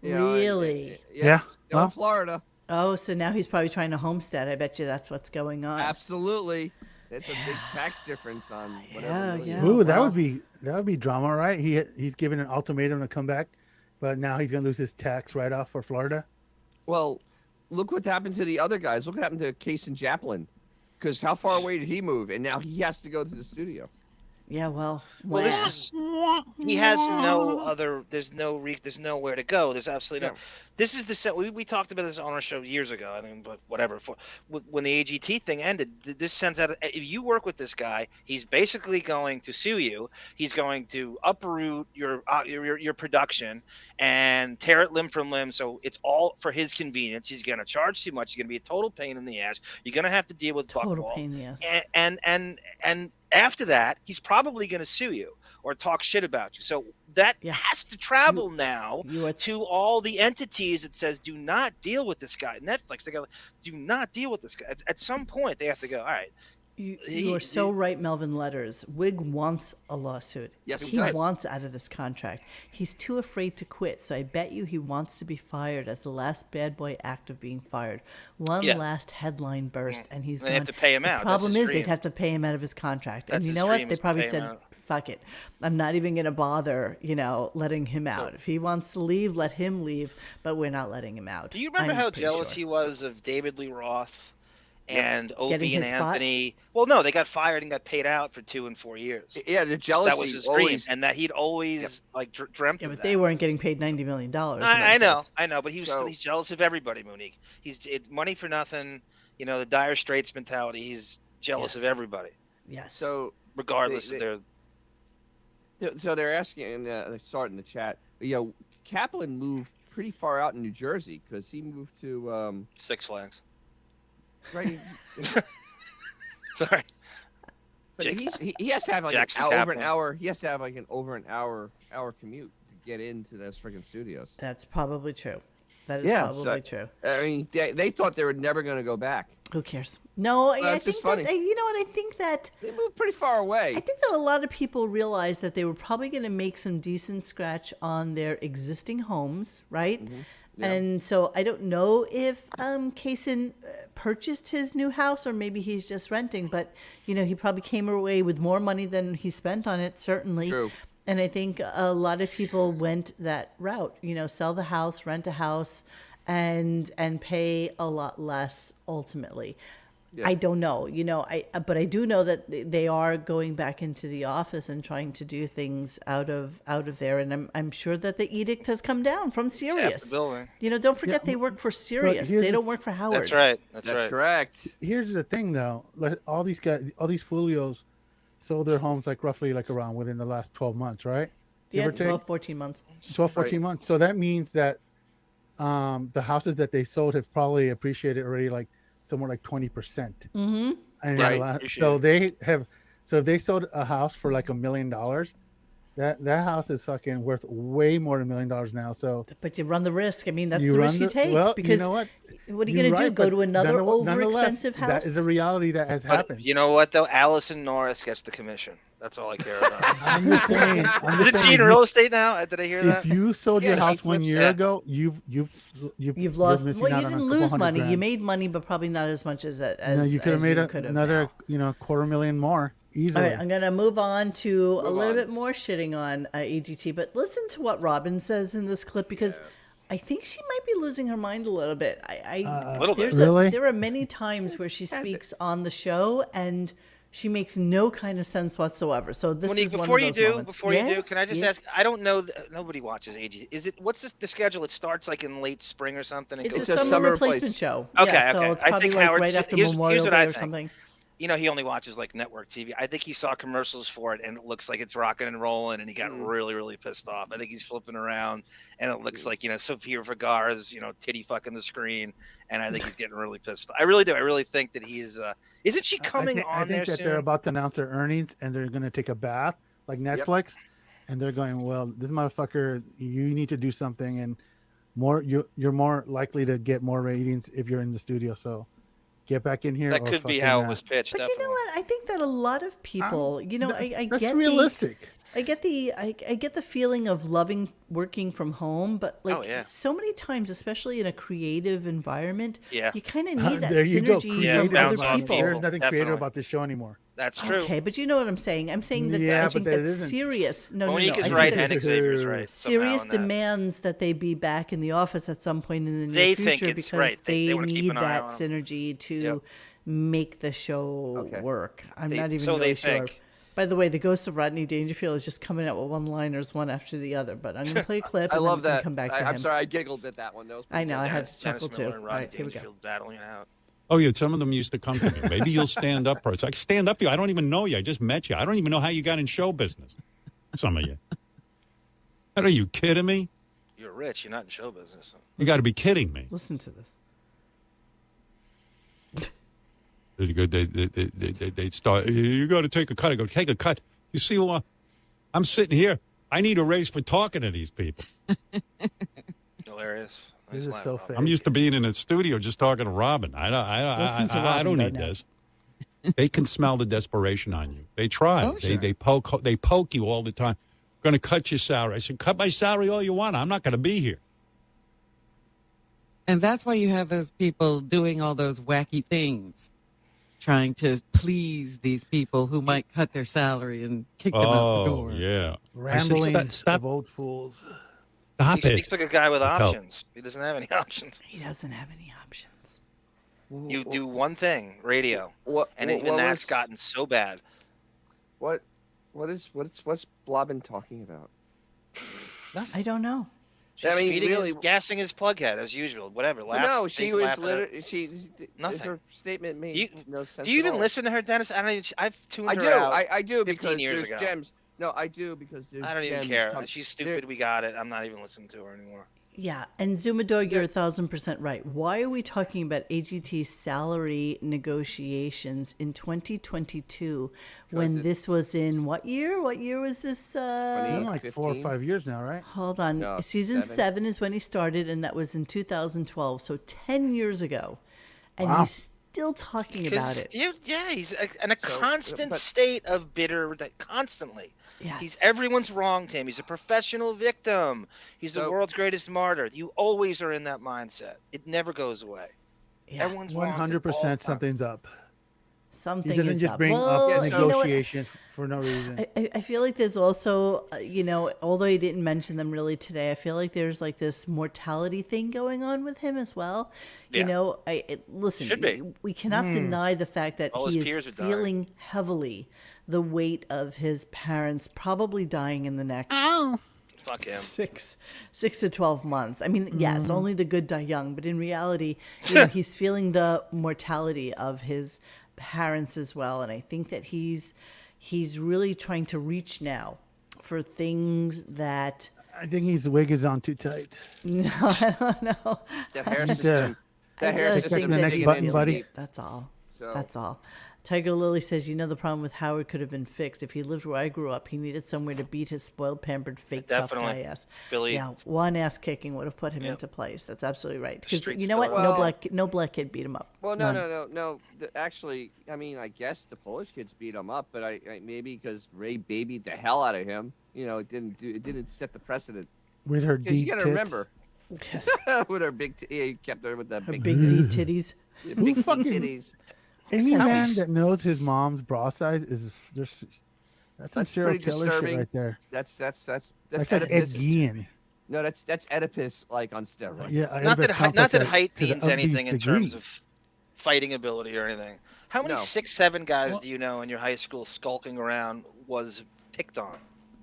Really? Yeah. Still Well- in Florida. Oh, so now he's probably trying to homestead. I bet you that's what's going on. Absolutely. It's a big tax difference on whatever. Yeah, million. yeah. Ooh, that well- would be drama, right? He's given an ultimatum to come back, but now he's gonna lose his tax write-off for Florida. Well, look what happened to the other guys. Look what happened to Case and Chaplin. Because how far away did he move? And now he has to go to the studio. Yeah, well, Well, this is he has no other. There's nowhere to go. There's absolutely no. Yeah. This is the set. We talked about this on our show years ago. I mean, but whatever. When the AGT thing ended, this sends out. If you work with this guy, he's basically going to sue you. He's going to uproot your production and tear it limb from limb. So it's all for his convenience. He's going to charge too much. He's going to be a total pain in the ass. You're going to have to deal with total Buckwall. pain in the ass. And after that, he's probably going to sue you or talk shit about you. So that Yeah. has to travel now You are to all the entities that says, do not deal with this guy. Netflix, they go, do not deal with this guy. At some point, they have to go, all right. You are so right, Melvin Letters. Wig wants a lawsuit. Yes, he does. wants out of this contract. He's too afraid to quit, so I bet you he wants to be fired as the last bad boy act of being fired. One Yeah. last headline burst, and he's They gone. have to pay him the out. That's problem his is they'd dream. have to pay him out of his contract. That's and you his know what? dream They is to probably pay him said, out. fuck it. I'm not even going to bother, letting him out. If he wants to leave, let him leave, but we're not letting him out. Do you remember I'm how pretty jealous sure. he was of David Lee Roth and Opie Getting and his spot? Anthony? Well, no, they got fired and got paid out for 2 and 4 years. Yeah, the jealousy. That was his dream, always, and that he'd always dreamt Yeah, of but that. they weren't getting paid $90 million. I know, but he's jealous of everybody, Monique. It's money for nothing. The dire straits mentality. He's jealous of everybody. Yes. So regardless of their. So they're asking, they start in the chat. Kaplan moved pretty far out in New Jersey because he moved to Six Flags. Right. Sorry. But he has to have like over an hour. He has to have like an over an hour commute to get into those freaking studios. That's probably true. That is probably true. I mean, they thought they were never going to go back. Who cares? No, I it's think just funny. that, you know what? I think that they moved pretty far away. I think that a lot of people realized that they were probably going to make some decent scratch on their existing homes, right? Mm-hmm. Yeah. And so I don't know if Kaysen purchased his new house or maybe he's just renting, but he probably came away with more money than he spent on it, certainly. True. And I think a lot of people went that route, sell the house, rent a house, and pay a lot less ultimately. Yeah. I don't know, but I do know that they are going back into the office and trying to do things out of there, and I'm sure that the edict has come down from Sirius. The building. Don't forget they work for Sirius. They don't work for Howard. That's right. That's correct. Here's the thing, though. All these guys, all these folios, sold their homes roughly around within the last 12 months, right? Yeah, 12, 14 months. 12, 14 months. So that means that the houses that they sold have probably appreciated already somewhere like 20%. Mm-hmm. And right. So they have. So if they sold a house for $1 million, that house is fucking worth way more than $1 million now. So, but you run the risk. I mean, that's the risk you take. Well, because you know what? What are you going to do? Go to another over expensive house? That is a reality that has happened. You know what though? Allison Norris gets the commission. That's all I care about. I'm just saying. Isn't she in real estate now? Did I hear that? If you sold your house 1 year ago, you've lost. Well, you didn't lose money. You made money, but probably not as much as you could have made another $250,000 more easily. All right, I'm gonna move on to a little bit more shitting on EGT, but listen to what Robin says in this clip because I think she might be losing her mind a little bit. A little bit. Really? There are many times where she speaks on the show and she makes no kind of sense whatsoever. So this Monique, is one before of you those do, moments. before you do, can I just ask? I don't know. Nobody watches AG. Is it? What's the schedule? It starts in late spring or something. And It's goes a summer replacement show. Okay, yeah, okay. So it's probably right after Memorial Day or something. He only watches network TV. I think he saw commercials for it and it looks like it's rocking and rolling and he got really, really pissed off. I think he's flipping around and it looks like, Sofia Vergara's, titty fucking the screen. And I think he's getting really pissed off. I really do. I really think that he's, isn't she coming on there soon? I think that they're about to announce their earnings and they're going to take a bath like Netflix. Yep. And they're going, well, this motherfucker, you need to do something and you're more likely to get more ratings if you're in the studio. So get back in here. That could be how it was pitched. But definitely. you know what? I think that a lot of people, I that's get realistic. I get the feeling of loving working from home, but so many times, especially in a creative environment, you kind of need that synergy from other people. There's nothing creative about this show anymore. That's true. Okay, but you know what I'm saying? I'm saying that I think that Sirius. Monique is right and Xavier's right. Sirius demands that they be back in the office at some point in the near future because they need that synergy to make the show work. I'm not even really sure. By the way, the ghost of Rodney Dangerfield is just coming out with one-liners one after the other. But I'm going to play a clip. I and love then that. Come back to him. I'm sorry, I giggled at that one. I know. I had to chuckle too. All right, here we go. Battling it out. Oh, yeah, some of them used to come to me. Maybe you'll stand up for us. I stand up for you. I don't even know you. I just met you. I don't even know how you got in show business. Some of you. Are you kidding me? You're rich. You're not in show business. You got to be kidding me. Listen to this. They start, you got to take a cut. I go, take a cut. You see, I'm sitting here. I need a raise for talking to these people. Hilarious. This is so fake. I'm used to being in a studio just talking to Robin. I don't need this. They can smell the desperation on you. They try. Oh, sure. They poke you all the time. Going to cut your salary. I said, cut my salary all you want. I'm not going to be here. And that's why you have those people doing all those wacky things. trying to please these people who might cut their salary and kick them out the door. Yeah. Rambling Stop of old fools. Stop He speaks like a guy with I tell- options. He doesn't have any options. He doesn't have any options. You do one thing, radio, and even that's gotten so bad. What's Blobbin talking about? I don't know. She's feeding really, gassing his plug head as usual. Whatever. Laugh, no, she was laugh literally nothing. Her statement made no sense. Do you even at all. listen to her, Dennis? I don't even. I've tuned I her do. out. I do 15 because years there's ago. gems. No, I do because there's I don't even gems care. come- She's stupid. We got it. I'm not even listening to her anymore. Yeah, and Zumadog, you're 1,000% right. Why are we talking about AGT salary negotiations in 2022 when this was in what year? What year was this? Been like 4 or 5 years now, right? Hold on. No, Season 7. 7 is when he started, and that was in 2012, so 10 years ago. And Wow. he's still talking about it. He's in a constant state of bitter, constantly. Yes. He's everyone's wronged him. He's a professional victim. He's the world's greatest martyr. You always are in that mindset. It never goes away. Yeah. Everyone's wronged him all the 100% time. something's up. Something He doesn't is just up. bring Well, up you know what? negotiations for no reason. I feel like there's also, although he didn't mention them really today, I feel like there's like this mortality thing going on with him as well. Yeah. Listen, Should be. we cannot deny the fact that All his he peers is are dying. feeling heavily the weight of his parents probably dying in the next Fuck him. 6 to 12 months. I mean, yes, only the good die young, but in reality, he's feeling the mortality of his parents as well, and I think that he's really trying to reach now for things that I think his wig is on too tight. no, I don't know. That hair Need system. That I hair just system. think the that next he's button, feeling buddy. it. That's all. So- That's all. Tiger Lily says, the problem with Howard could have been fixed. If he lived where I grew up, he needed somewhere to beat his spoiled, pampered, fake tough Definitely. guy ass. Philly. Yeah, one ass kicking would have put him Yep. into place. That's absolutely right. Because Streets you know what? of Philly. No black kid beat him up. Well, no. None. Actually, I mean, I guess the Polish kids beat him up, but I maybe because Ray babied the hell out of him. It didn't set the precedent. With her Because deep you got to tits. remember, Yes. with her big, he kept her with the Her big, big D titties. big fucking- titties. Any How man he's- that knows his mom's bra size that's some That's serial pretty killer disturbing. shit right there. That's That's like Ed Oedipus. Gein. No, that's Oedipus like on steroids. Yeah, Not Oedipus that complex height to the means anything in umpteenth terms degree. of fighting ability or anything. How many No. 6'7" guys Well- do you know in your high school skulking around was picked on?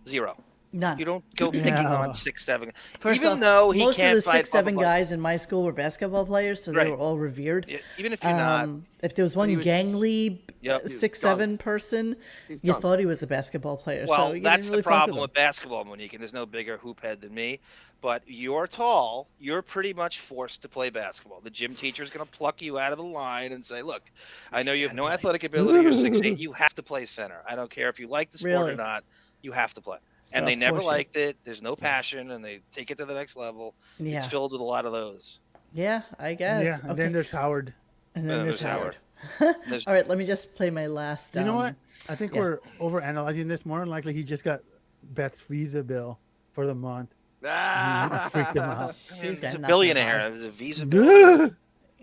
Zero. None. You don't go picking Yeah. on 6'7". First Even off, though he most can't of the fight 6'7" blah, blah, blah. guys in my school were basketball players, so they Right. were all revered. Yeah, even if you're not, If there was one he was- gangly Yep. He was 6'7" person, He's you Gunk. thought he was a basketball player. well, so you that's didn't really the fuck problem with with basketball, Monique, and there's no bigger hoop head than me. But you're tall, you're pretty much forced to play basketball. The gym teacher's going to pluck you out of the line and say, look, I know you have no athletic ability, you're 6'8", you have to play center. I don't care if you like the sport Really? or not, you have to play. So, And they never for sure. liked it. There's no passion, and they take it to the next level. them. Yeah, It's filled with a lot of those. yeah, I guess. Yeah, and Okay. then there's Howard. And then there's Howard. There's- All right, let me just play my last. You know what? I think yeah. we're overanalyzing this. More than likely, he just got Beth's visa bill for the month. Ah! Freaked him out. She's He's got a nothing billionaire. about It was a visa bill.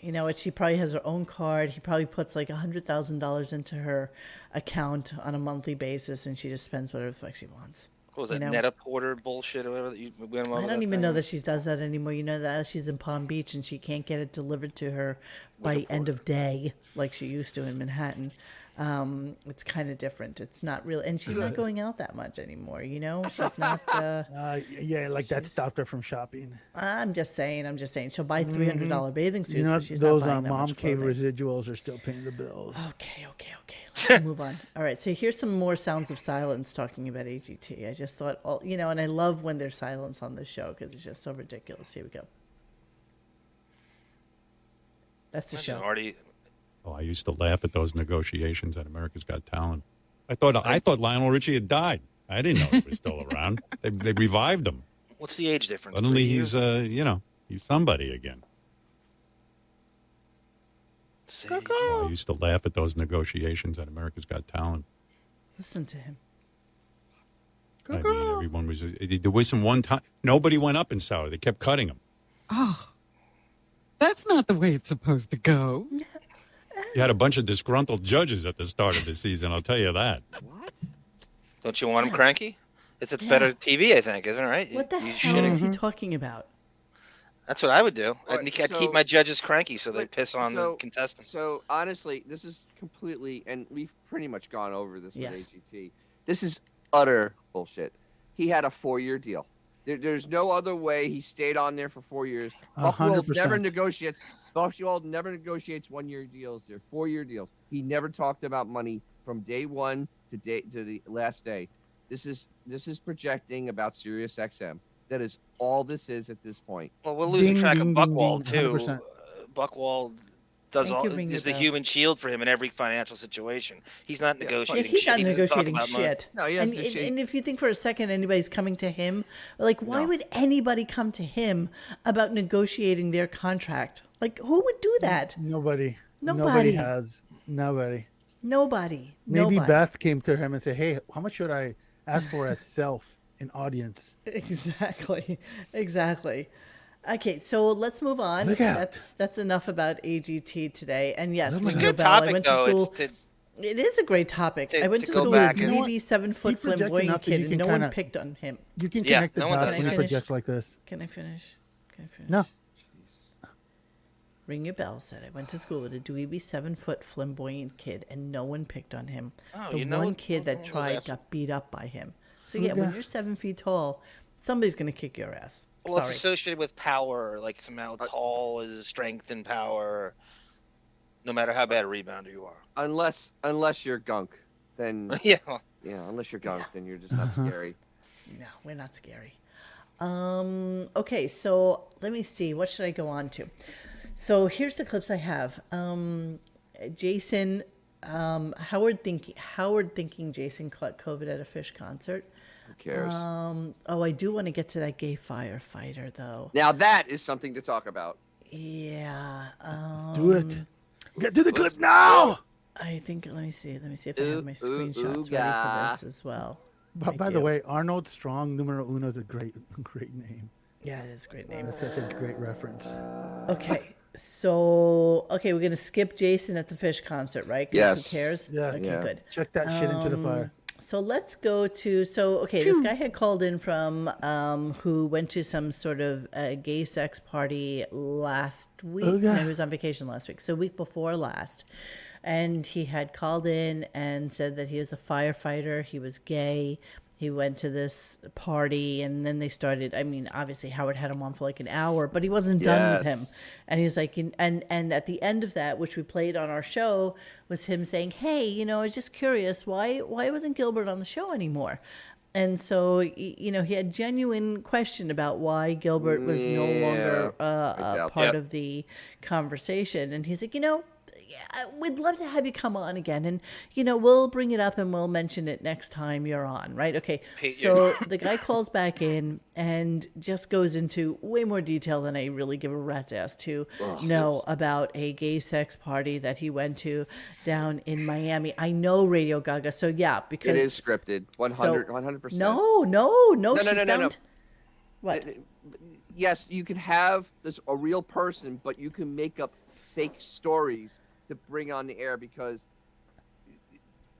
You know what? She probably has her own card. He probably puts like $100,000 into her account on a monthly basis, and she just spends whatever the fuck she wants. What was You that, know? Net-a-Porter bullshit or whatever that you went over I don't that even know thing? that she does that anymore. You know that she's in Palm Beach and she can't get it delivered to her by end of day like she used to in Manhattan. It's kind of different. It's not really, and she's not going out that much anymore. You know, she's not. Yeah, like that stopped her from shopping. I'm just saying. She'll buy $300 bathing suits, You know, but she's those not buying that mom much cave clothing. residuals are still paying the bills. Okay. Let's move on. All right. So here's some more sounds of silence talking about AGT. I just thought, and I love when there's silence on this show because it's just so ridiculous. Here we go. That's the show. Already, Oh, I used to laugh at those negotiations at America's Got Talent. I thought Lionel Richie had died. I didn't know he was still around. They revived him. what's the age difference? Suddenly 3 he's years? he's somebody again. See, Oh, I used to laugh at those negotiations at America's Got Talent. Listen to him. I mean, everyone was. There was some one time nobody went up in salary. They kept cutting him. Oh, that's not the way it's supposed to go. You had a bunch of disgruntled judges at the start of the season. I'll tell you that. What? Don't you want him cranky? It's better TV, I think, isn't it? Right? What the You hell shitting. is he talking about? That's what I would do. Alright, I'd keep my judges cranky so they piss on the contestants. So honestly, this is completely, and we've pretty much gone over this Yes. with AGT. This is utter bullshit. He had a 4-year deal. There's no other way. He stayed on there for 4 years. Buckworld never 100%. negotiates. Buckworld never negotiates 1-year deals. They're 4-year deals. He never talked about money from day one to the last day. This is projecting about SiriusXM. That is all this is at this point. Well, we're losing track of Buckwald too. 100%. Buckwald is the human shield for him in every financial situation. He's not negotiating. He's shit. not He doesn't talk negotiating about money. shit. No, he has to shake. And if you think for a second anybody's coming to him, like, why would anybody come to him about negotiating their contract? Like, who would do that? Nobody. Nobody. Nobody has. Nobody. Nobody. Maybe Nobody. Beth came to him and said, "Hey, how much should I ask for as self in audience?" Exactly. Okay, so let's move on. Look out. That's enough about AGT today. And yes, It's a Ringo good Bell, I topic, went though. to school. It's It is a great topic. to- I went to to go school with a back and- maybe 7-foot He projects flamboyant enough that kid, you and can no one kinda- picked on him. You can Yeah, connect the no one dots does. when you Can I finish? project like this. Can I finish? No. Ring your bell said I went to school with a dweeby 7-foot flamboyant kid, and no one picked on him. Oh, The you know one what- kid that what was tried that? got beat up by him. So yeah, when Okay. you're 7 feet tall, somebody's gonna kick your ass. Well, it's Sorry. associated with power, like somehow tall is strength and power, no matter how bad a rebounder you are. Unless you're Gunk, then Yeah. unless you're Gunk, then you're just not scary. No, we're not scary. Okay, so let me see. What should I go on to? So here's the clips I have. Jason, Howard thinking Jason caught COVID at a Fish concert. Who cares? I do want to get to that gay firefighter though. Now that is something to talk about. Yeah. Do it. Get to the clip now. I think. Let me see if I have my Ooh, screenshots ready for ooga. this as well. But I by the do. way, Arnold Strong Numero Uno is a great name. Yeah, it is a great name. That's such a great reference. Okay, so we're gonna skip Jason at the Fish concert, right? 'Cause Yes. Who cares? Yes. Okay, Yeah. good. Check that shit into the fire. So let's go to this guy had called in from who went to some sort of gay sex party last week. Oh, yeah. No, he was on vacation last week, so week before last. And he had called in and said that he was a firefighter. He was gay. He went to this party, and then they started. I mean, obviously Howard had him on for like an hour, but he wasn't done with Yes. him. And he's like, and at the end of that, which we played on our show, was him saying, "Hey, I was just curious, why wasn't Gilbert on the show anymore?" And so, he had genuine question about why Gilbert was no longer doubt part Yep. of the conversation. And he's like, we'd love to have you come on again. And, we'll bring it up and we'll mention it next time you're on, right? Okay. Pete, So the guy calls back in and just goes into way more detail than I really give a rat's ass to know about a gay sex party that he went to down in Miami. I know Radio Gaga. So yeah, because It is scripted. 100%. No, No, she no, no, no. found what? Yes, you can have a real person, but you can make up fake stories to bring on the air because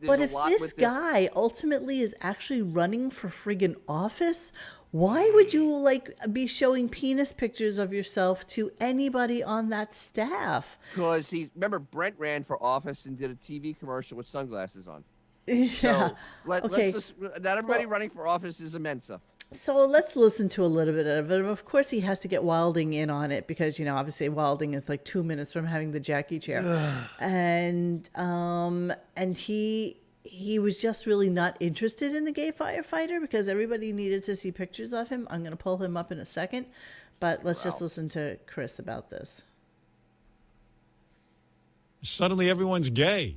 there's But a if lot this with guy ultimately is actually running for friggin' office, why would you be showing penis pictures of yourself to anybody on that staff? because remember Brent ran for office and did a TV commercial with sunglasses on. Yeah. So let's Okay. just, not everybody running for office is a Mensa. So let's listen to a little bit of it. Of course, he has to get Wilding in on it because, obviously Wilding is like 2 minutes from having the Jackie chair. And he was just really not interested in the gay firefighter because everybody needed to see pictures of him. I'm going to pull him up in a second, but let's just listen to Chris about this. Suddenly everyone's gay.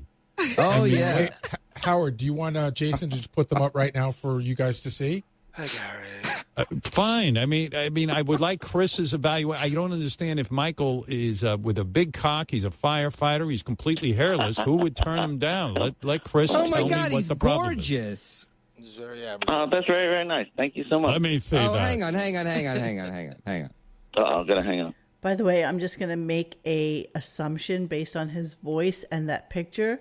Oh, yeah. Wait, Howard, do you want Jason to just put them up right now for you guys to see? Hi, Gary. Fine. I mean, I would like Chris's evaluation. I don't understand if Michael is with a big cock. He's a firefighter. He's completely hairless. Who would turn him down? Let Chris Oh tell my me God, what he's the problem is. gorgeous. It's very average. That's very, very nice. Thank you so much. Let me see Oh, that. hang on. I'm going to hang up. By the way, I'm just going to make a assumption based on his voice and that picture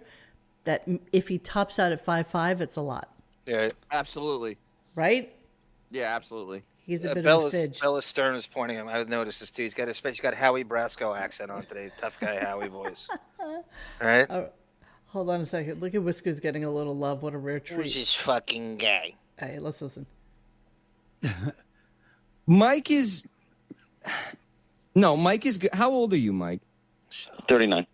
that if he tops out at 5'5", it's a lot. Yeah. Absolutely. Right? Yeah, absolutally. He's a bit of a fidge. Bella Stern is pointing him. I've noticed this too. He's got Howie Brasco accent on today. Tough guy Howie voice. All right. Hold on a second. Look at Whiskers getting a little love. What a rare treat. Who's this fucking guy? All right, let's listen. Mike is good. How old are you, Mike? 39.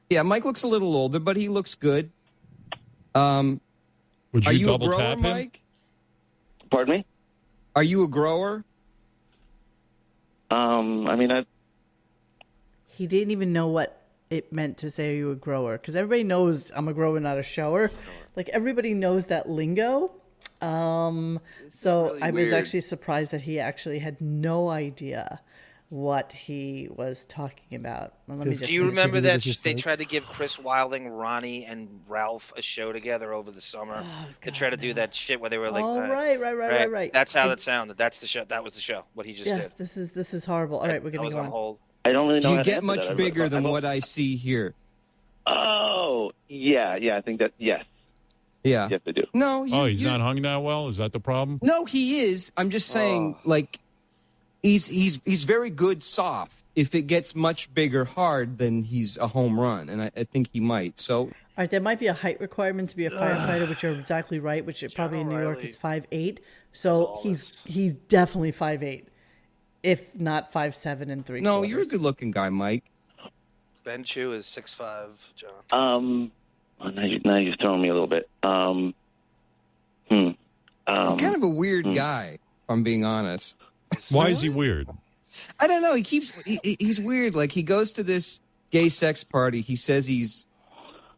Yeah, Mike looks a little older, but he looks good. Would Are you you a double grower, tap him? Mike? Pardon me? Are you a grower? I mean, He didn't even know what it meant to say you a grower, because everybody knows I'm a grower, not a shower. Like, everybody knows that lingo. So really I was weird. actually surprised that he actually had no idea what he was talking about. Well, let me Do just Do you remember Should we that just they like- tried to give Chris Wilding, Ronnie, and Ralph a show together over the summer to try to do that shit where they were like, Oh, right. That's how that sounded. That's the show. That was the show. What he just Yeah, did. this is horrible. All right, we're That gonna was go on on. hold. I don't really know Do how you to get answer much that. bigger than what I see here? Oh, yeah, I think that, yes. Yeah. Yes, I do. No. He's not hung that well. Is that the problem? No, he is. I'm just saying, like, he's very good soft. If it gets much bigger hard, then he's a home run, and I think he might. So, All right, there might be a height requirement to be a firefighter, which you're exactly right, which probably in New York is 5'8". So he's definitely 5'8", if not 5'7" and 3/4. no, you're a good-looking guy, Mike. Ben Chu is 6'5", John. Well, now you're throwing me a little bit. You're kind of a weird guy, if I'm being honest. Why is he weird? I don't know. He's weird. Like, he goes to this gay sex party. He says he's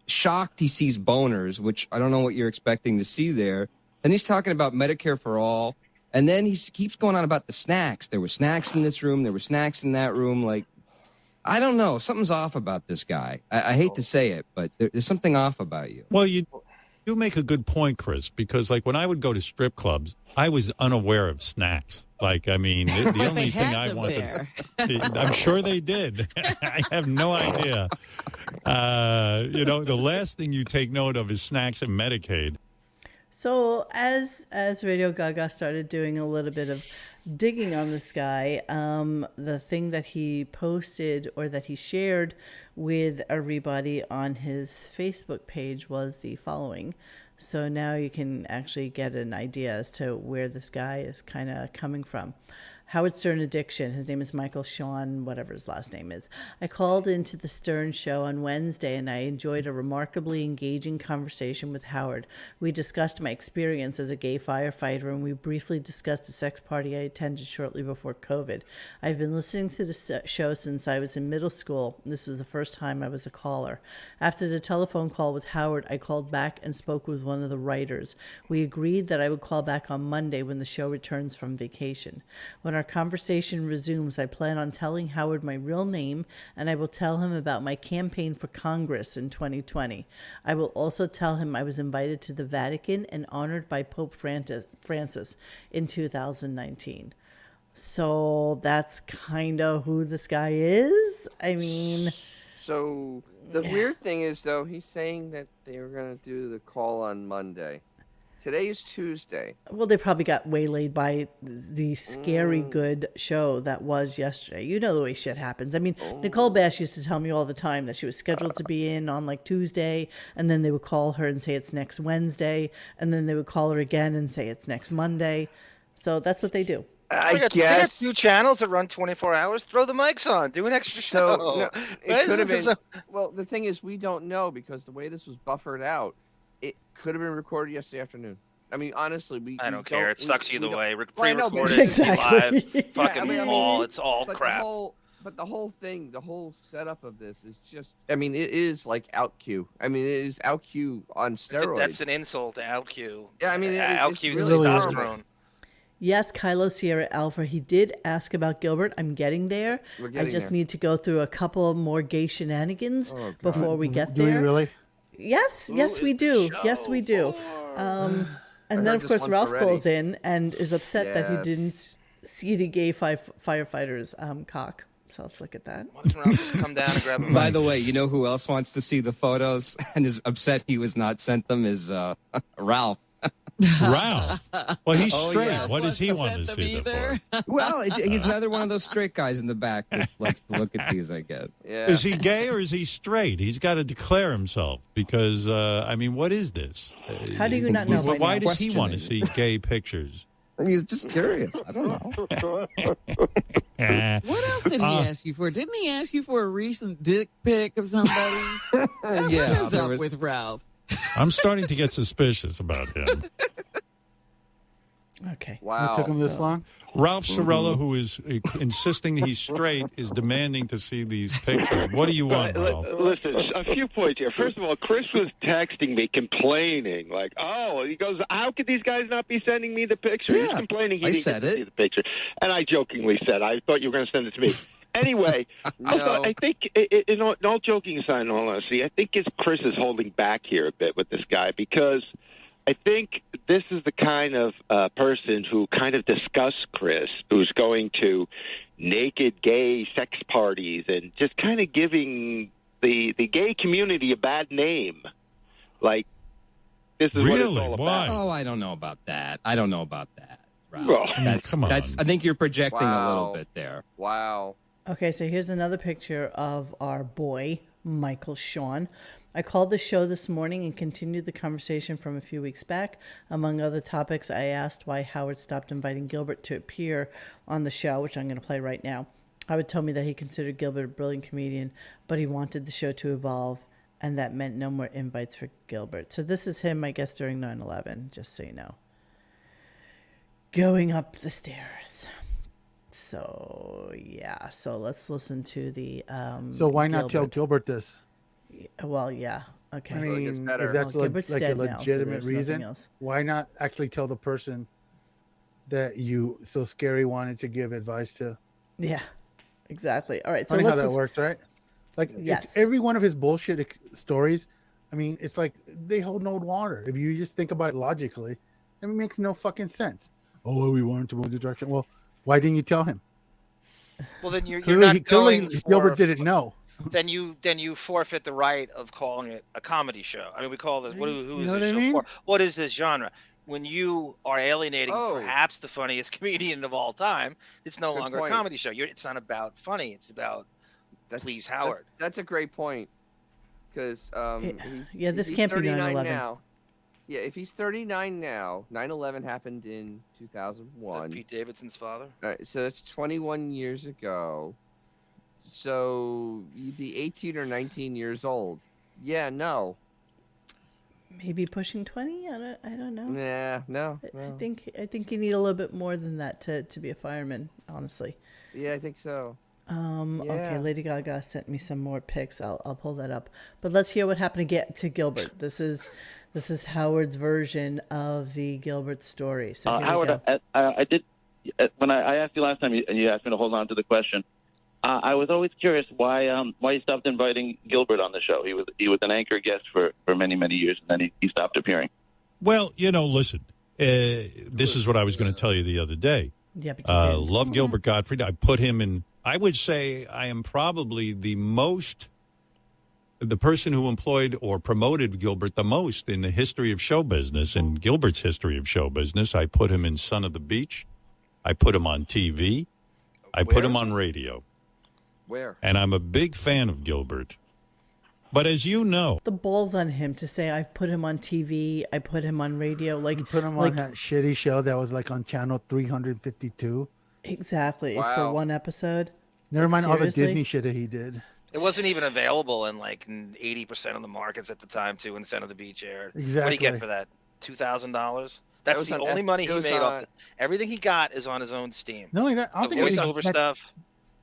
shocked he sees boners, which I don't know what you're expecting to see there. And he's talking about Medicare for all. And then he keeps going on about the snacks. There were snacks in this room. There were snacks in that room. Like, I don't know. Something's off about this guy. I hate to say it, but there's something off about you. Well, you make a good point, Chris, because like when I would go to strip clubs, I was unaware of snacks. Like, I mean, the only thing I wanted, I'm sure they did. I have no idea. The last thing you take note of is snacks and Medicaid. So as Radio Gaga started doing a little bit of digging on this guy, the thing that he posted or that he shared with everybody on his Facebook page was the following. So now you can actually get an idea as to where this guy is kind of coming from. Howard Stern addiction. His name is Michael Sean, whatever his last name is. I called into the Stern show on Wednesday and I enjoyed a remarkably engaging conversation with Howard. We discussed my experience as a gay firefighter and we briefly discussed a sex party I attended shortly before COVID. I've been listening to the show since I was in middle school. This was the first time I was a caller. After the telephone call with Howard, I called back and spoke with one of the writers. We agreed that I would call back on Monday when the show returns from vacation. When our conversation resumes, I plan on telling Howard my real name, and I will tell him about my campaign for Congress in 2020. I will also tell him I was invited to the Vatican and honored by Pope Francis in 2019. So that's kind of who this guy is. I mean... So the weird thing is, though, he's saying that they were going to do the call on Monday. Today is Tuesday. Well, they probably got waylaid by the scary good show that was yesterday. You know the way shit happens. I mean, Nicole Bash used to tell me all the time that she was scheduled to be in on like Tuesday, and then they would call her and say it's next Wednesday, and then they would call her again and say it's next Monday. So that's what they do. They got 2 channels that run 24 hours. Throw the mics on. Do an extra show. So no, it could have been. Well, the thing is, we don't know because the way this was buffered out, it could have been recorded yesterday afternoon. I mean, honestly, I don't care. It sucks either way. Well, I know, but Pre-recorded, exactly. live, fucking I mean, all. It's all but crap. The whole thing, the whole setup of this is just. I mean, it is like OutQ. I mean, it is OutQ on steroids. That's an insult to OutQ. Yeah, I mean, OutQ is really testosterone. Yes, Kylo Sierra Alpha. He did ask about Gilbert. I'm getting there. I just need to go through a couple more gay shenanigans before we get there. Do we really? Yes, we do. Yes, we do. And then, of course, Ralph calls in and is upset that he didn't see the gay firefighters cock. So let's look at that. Why doesn't Ralph just come down and grab him? By the way, you know who else wants to see the photos and is upset he was not sent them is Ralph. Ralph. Well, he's Oh, straight. yeah. What does he want to see them for? Well, he's another one of those straight guys in the back that likes to look at these, I guess. Yeah. Is he gay or is he straight? He's got to declare himself because, I mean, what is this? How do you not know? Why does he want to see gay pictures? He's just curious. I don't know. What else did he ask you for? Didn't he ask you for a recent dick pic of somebody? What is up with Ralph? I'm starting to get suspicious about him. Okay. Wow. It took him this long? Ralph Sorella, who is insisting he's straight, is demanding to see these pictures. What do you want, Ralph? Listen, a few points here. First of all, Chris was texting me, complaining, like, "Oh," he goes, "How could these guys not be sending me the picture?" He's complaining. I Didn't said get to it. see the picture, and I jokingly said, "I thought you were going to send it to me." Anyway, also, I think, in all joking aside, in all honesty, I think Chris is holding back here a bit with this guy because I think this is the kind of person who kind of disgusts Chris, who's going to naked gay sex parties and just kind of giving the gay community a bad name. Like, this is what it's all about. Oh, I don't know about that. Ralph. Well, come on. I think you're projecting a little Wow. bit there. Wow. Okay, so here's another picture of our boy, Michael Sean. I called the show this morning and continued the conversation from a few weeks back. Among other topics, I asked why Howard stopped inviting Gilbert to appear on the show, which I'm going to play right now. Howard told me that he considered Gilbert a brilliant comedian, but he wanted the show to evolve, and that meant no more invites for Gilbert. So this is him, I guess, during 9/11, just so you know. Going up the stairs. So, yeah. So let's listen to the So why not tell Gilbert this? Well, yeah. Okay. I mean, better. if that's Well, like Gilbert's a dead now, so legitimate there's nothing reason, else. why not actually tell the person that you so scary wanted to give advice to? Yeah, exactly. All right. So Funny how let's that just- worked, right? Like, Yes. it's every one of his bullshit stories. I mean, it's like they hold no water. If you just think about it logically, it makes no fucking sense. Oh, well, we wanted to move the direction. Well, why didn't you tell him? Well, then you're Clearly, not going for, Gilbert didn't know. Then you forfeit the right of calling it a comedy show. I mean, we call this. Who You is know this what I show mean? for? What is this genre? When you are alienating Oh. perhaps the funniest comedian of all time, it's no Good longer point. a comedy show. It's not about funny. It's about please Howard. That's a great point. Because Yeah, this he's can't be 39 9/11. now. Yeah, if he's 39 now, 9/11 happened in 2001. Pete Davidson's father. All right, so that's 21 years ago. So you'd be 18 or 19 years old. Yeah, no. maybe pushing 20. I don't know. Nah, no. I think you need a little bit more than that to be a fireman. Honestly. Yeah, I think so. Okay, Yeah. Lady Gaga sent me some more pics. I'll pull that up. But let's hear what happened to Gilbert. This is Howard's version of the Gilbert story. So here we Howard, go. I did when I asked you last time, and you asked me to hold on to the question. I was always curious why you stopped inviting Gilbert on the show. He was an anchor guest for many years, and then he stopped appearing. Well, listen, this is what I was going to tell you the other day. Yeah, but you didn't. Love Gilbert Gottfried. I put him in. I would say I am probably the person who employed or promoted Gilbert the most in the history of show business. In Gilbert's history of show business, I put him in Son of the Beach. I put him on TV. I put him on radio. Where? And I'm a big fan of Gilbert. But as you know, The balls on him to say I've put him on TV, I put him on radio, like You put him on that shitty show that was like on channel 352. exactly for Wow. one episode. Never Like, mind all the seriously? Disney shit that he did. It wasn't even available in like 80% of the markets at the time too. When Son of the Beach aired. What do you Exactly. get for that? $2,000. That's was the on only money it he was made on- off it. Everything he got is on his own Steam. Not only that, I don't The think voiceover that, stuff.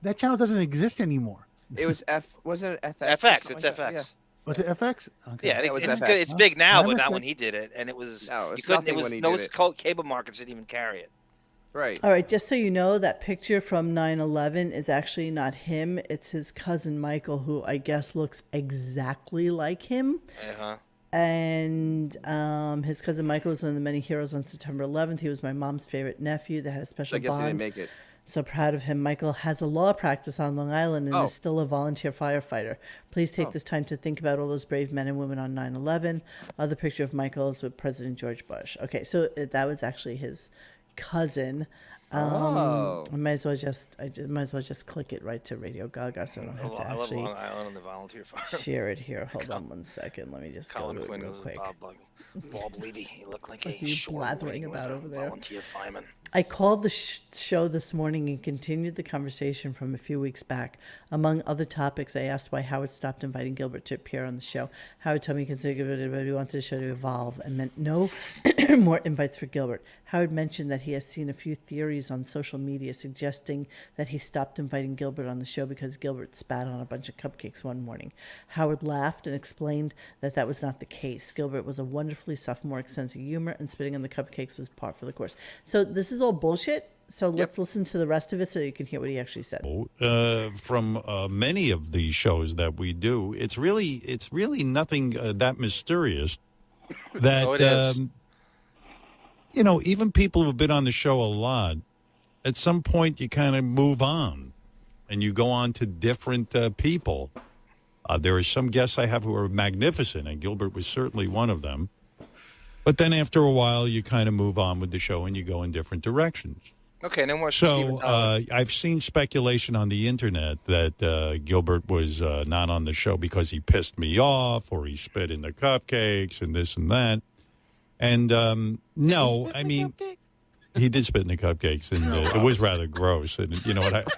that channel doesn't exist anymore. It was wasn't it FX? or FX. something It's like that? FX. Was it FX? Okay. Yeah, That was it's FX. good. It's big now, My but not when mistake. he did it. And it was No, you it's couldn't. It nothing was when he no did it. cable markets didn't even carry it. Right. All right, just so you know, that picture from 9/11 is actually not him. It's his cousin Michael, who I guess looks exactly like him. Uh-huh. And his cousin Michael was one of the many heroes on September 11th. He was my mom's favorite nephew that had a So special I guess they didn't bond make it. So proud of him. Michael has a law practice on Long Island and is still a volunteer firefighter. Please take this time to think about all those brave men and women on 9/11. Other picture of Michael is with President George Bush. Okay, so that was actually his cousin. I might as well just click it right to Radio Gaga, so I don't have to I love actually Long Island and the volunteer fire. share it here. Hold on one second. Let me just Colin go to Quinn it real was quick. Bob Levy. He looked like What a are you short blathering about over there? volunteer fireman. I called the show this morning and continued the conversation from a few weeks back. Among other topics, I asked why Howard stopped inviting Gilbert to appear on the show. Howard told me he considered it, but he wanted the show to evolve and meant no more invites for Gilbert. Howard mentioned that he has seen a few theories on social media suggesting that he stopped inviting Gilbert on the show because Gilbert spat on a bunch of cupcakes one morning. Howard laughed and explained that that was not the case. Gilbert was a wonderfully sophomoric sense of humor, and spitting on the cupcakes was par for the course. So this is all bullshit. So let's listen to the rest of it so you can hear what he actually said. From many of the shows that we do, it's really nothing that mysterious. That even people who've been on the show a lot, at some point you kind of move on, and you go on to different people. There are some guests I have who are magnificent, and Gilbert was certainly one of them. But then after a while, you kind of move on with the show, and you go in different directions. Okay, and then what's so I've seen speculation on the internet that Gilbert was not on the show because he pissed me off or he spit in the cupcakes and this and that. And no, I mean, he did spit in the cupcakes, and it was rather gross. And you know what?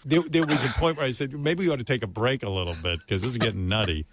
There was a point where I said maybe we ought to take a break a little bit because this is getting nutty.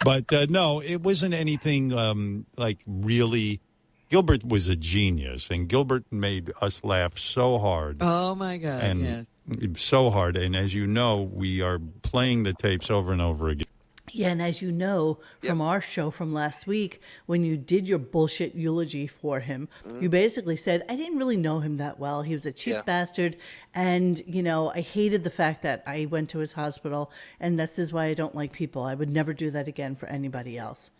But no, it wasn't anything like really. Gilbert was a genius, and Gilbert made us laugh so hard. Oh, my God, and yes. So hard. And as you know, we are playing the tapes over and over again. Yeah, and as you know from our show from last week, when you did your bullshit eulogy for him, you basically said, I didn't really know him that well. He was a cheap bastard, and, I hated the fact that I went to his hospital, and this is why I don't like people. I would never do that again for anybody else.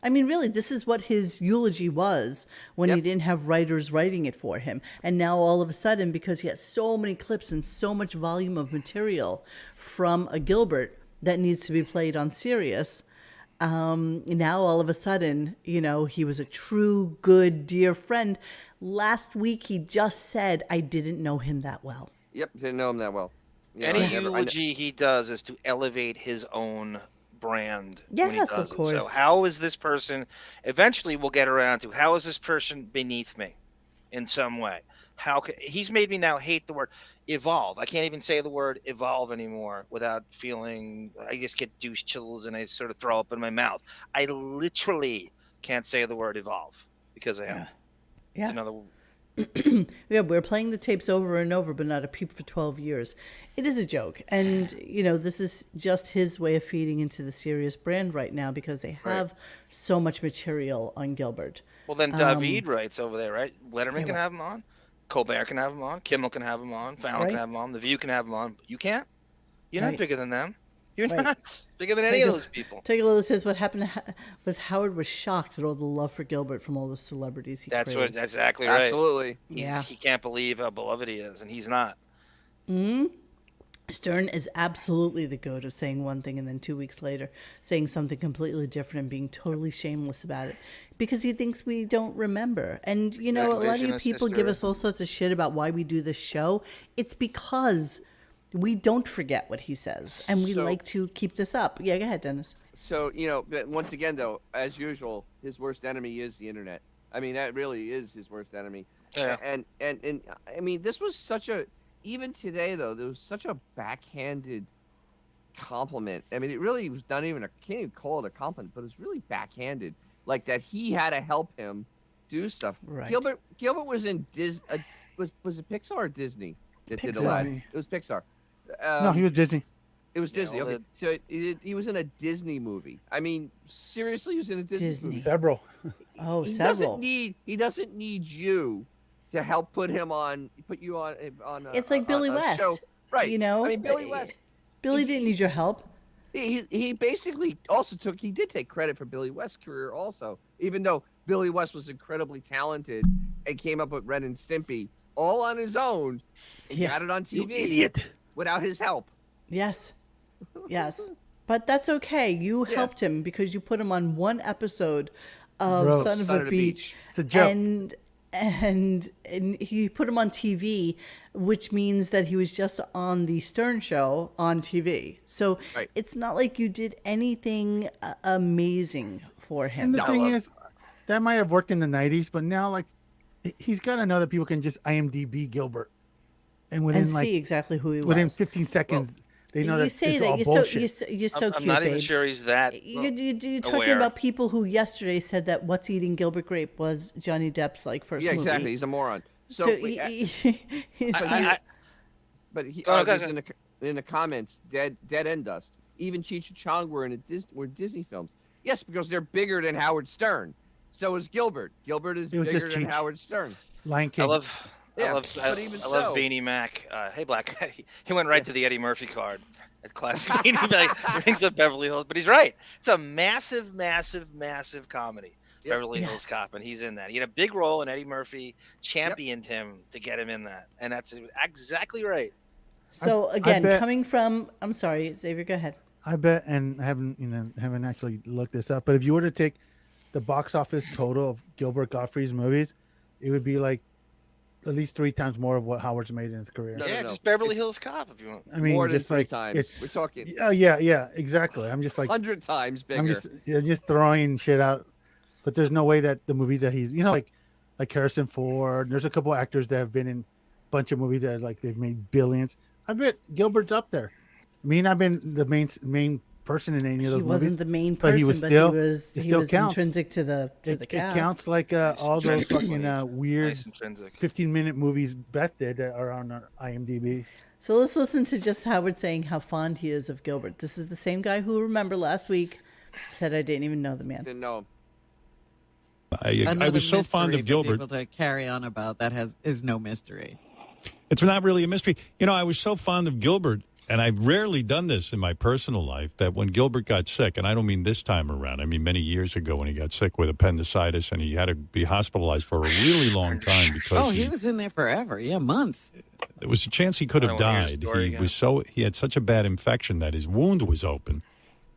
I mean, really, this is what his eulogy was when he didn't have writers writing it for him. And now all of a sudden, because he has so many clips and so much volume of material from a Gilbert that needs to be played on Sirius, now all of a sudden, he was a true, good, dear friend. Last week, he just said, I didn't know him that well. Yep, didn't know him that well. Any eulogy he does is to elevate his own brand. Yes, of course. So how is this person, eventually we'll get around to, how is this person beneath me in some way? He's made me now hate the word evolve. I can't even say the word evolve anymore without feeling, I just get douche chills and I sort of throw up in my mouth. I literally can't say the word evolve because of him. Yeah. It's another. Yeah, we're playing the tapes over and over, but not a peep for 12 years. It is a joke. And, this is just his way of feeding into the Sirius brand right now because they have so much material on Gilbert. Well, then David writes over there, right? Letterman can have him on. Colbert can have him on. Kimmel can have him on. Fallon can have him on. The View can have him on. You can't? You're not bigger than them. You're not bigger than any of those people. Take a look. It says what happened was Howard was shocked at all the love for Gilbert from all the celebrities he That's craves. That's exactly right. Absolutely. He can't believe how beloved he is, and he's not. Stern is absolutely the goat of saying one thing and then 2 weeks later saying something completely different and being totally shameless about it because he thinks we don't remember. And, a lot of you people give us all sorts of shit about why we do this show. It's because we don't forget what he says, and we like to keep this up. Yeah, go ahead, Dennis. So, but once again, though, as usual, his worst enemy is the internet. I mean, that really is his worst enemy. Yeah. And I mean, this was such a, even today, though, there was such a backhanded compliment. I mean, it really was not even can't even call it a compliment, but it was really backhanded. Like that he had to help him do stuff. Right. Gilbert was in was it Pixar or Disney that did a lot? It was Pixar. No, he was Disney. It was Disney. Okay, so he was in a Disney movie. I mean, seriously, he was in a Disney movie. Several. Several. He doesn't need you to help put you on. It's like Billy West, show. Right? I mean, Billy West. Billy didn't need your help. He basically also he did take credit for Billy West's career also, even though Billy West was incredibly talented and came up with Ren and Stimpy all on his own and got it on TV idiot. without his help. Yes. Yes. But that's okay. You helped him because you put him on one episode of Son of a Beach. It's a joke. And he put him on TV, which means that he was just on the Stern Show on TV. So it's not like you did anything amazing for him. And the thing is, that might have worked in the 90s, but now, like, he's got to know that people can just IMDb Gilbert. And within, see exactly who he was. Within 15 seconds, they know you say it's that all bullshit. you're so I'm cute, not even babe. sure he's that. You're talking aware. about people who yesterday said that What's Eating Gilbert Grape was Johnny Depp's first movie. Exactly. He's a moron. So in the comments, dead end dust. Even Cheech and Chong were were Disney films. Yes, because they're bigger than Howard Stern. So is Gilbert. Gilbert is bigger than Howard Stern. Lion King. I love Beanie Mac. Hey, Black. He went right to the Eddie Murphy card. It's classic Beanie Mac. Brings up Beverly Hills, but he's right. It's a massive, massive, massive comedy. Beverly Hills Cop, and he's in that. He had a big role, and Eddie Murphy championed him to get him in that, and that's exactly right. So again, coming from, I'm sorry, Xavier, go ahead. I bet, and I haven't actually looked this up, but if you were to take the box office total of Gilbert Gottfried's movies, it would be like at least 3 times more of what Howard's made in his career. Just Beverly Hills Cop, if you want. I mean, more just than 3 like times. We're talking. Yeah, exactly. I'm just like 100 times bigger. I'm just throwing shit out, but there's no way that the movies that he's, like Harrison Ford. There's a couple actors that have been in a bunch of movies that they've made billions. I bet Gilbert's up there. I mean, I've been the main person in any of those movies. He wasn't the main person, but he was intrinsic to the cast. It counts like all those fucking weird 15-minute movies Beth did that are on our IMDb. So let's listen to just Howard saying how fond he is of Gilbert. This is the same guy who, remember, last week said I didn't even know the man. Didn't know him. I was so fond of Gilbert. People to carry on about that is no mystery. It's not really a mystery. I was so fond of Gilbert, and I've rarely done this in my personal life, that when Gilbert got sick, and I don't mean this time around, I mean many years ago when he got sick with appendicitis and he had to be hospitalized for a really long time because he was in there forever. Yeah, months. There was a chance he could have died. He had such a bad infection that his wound was open.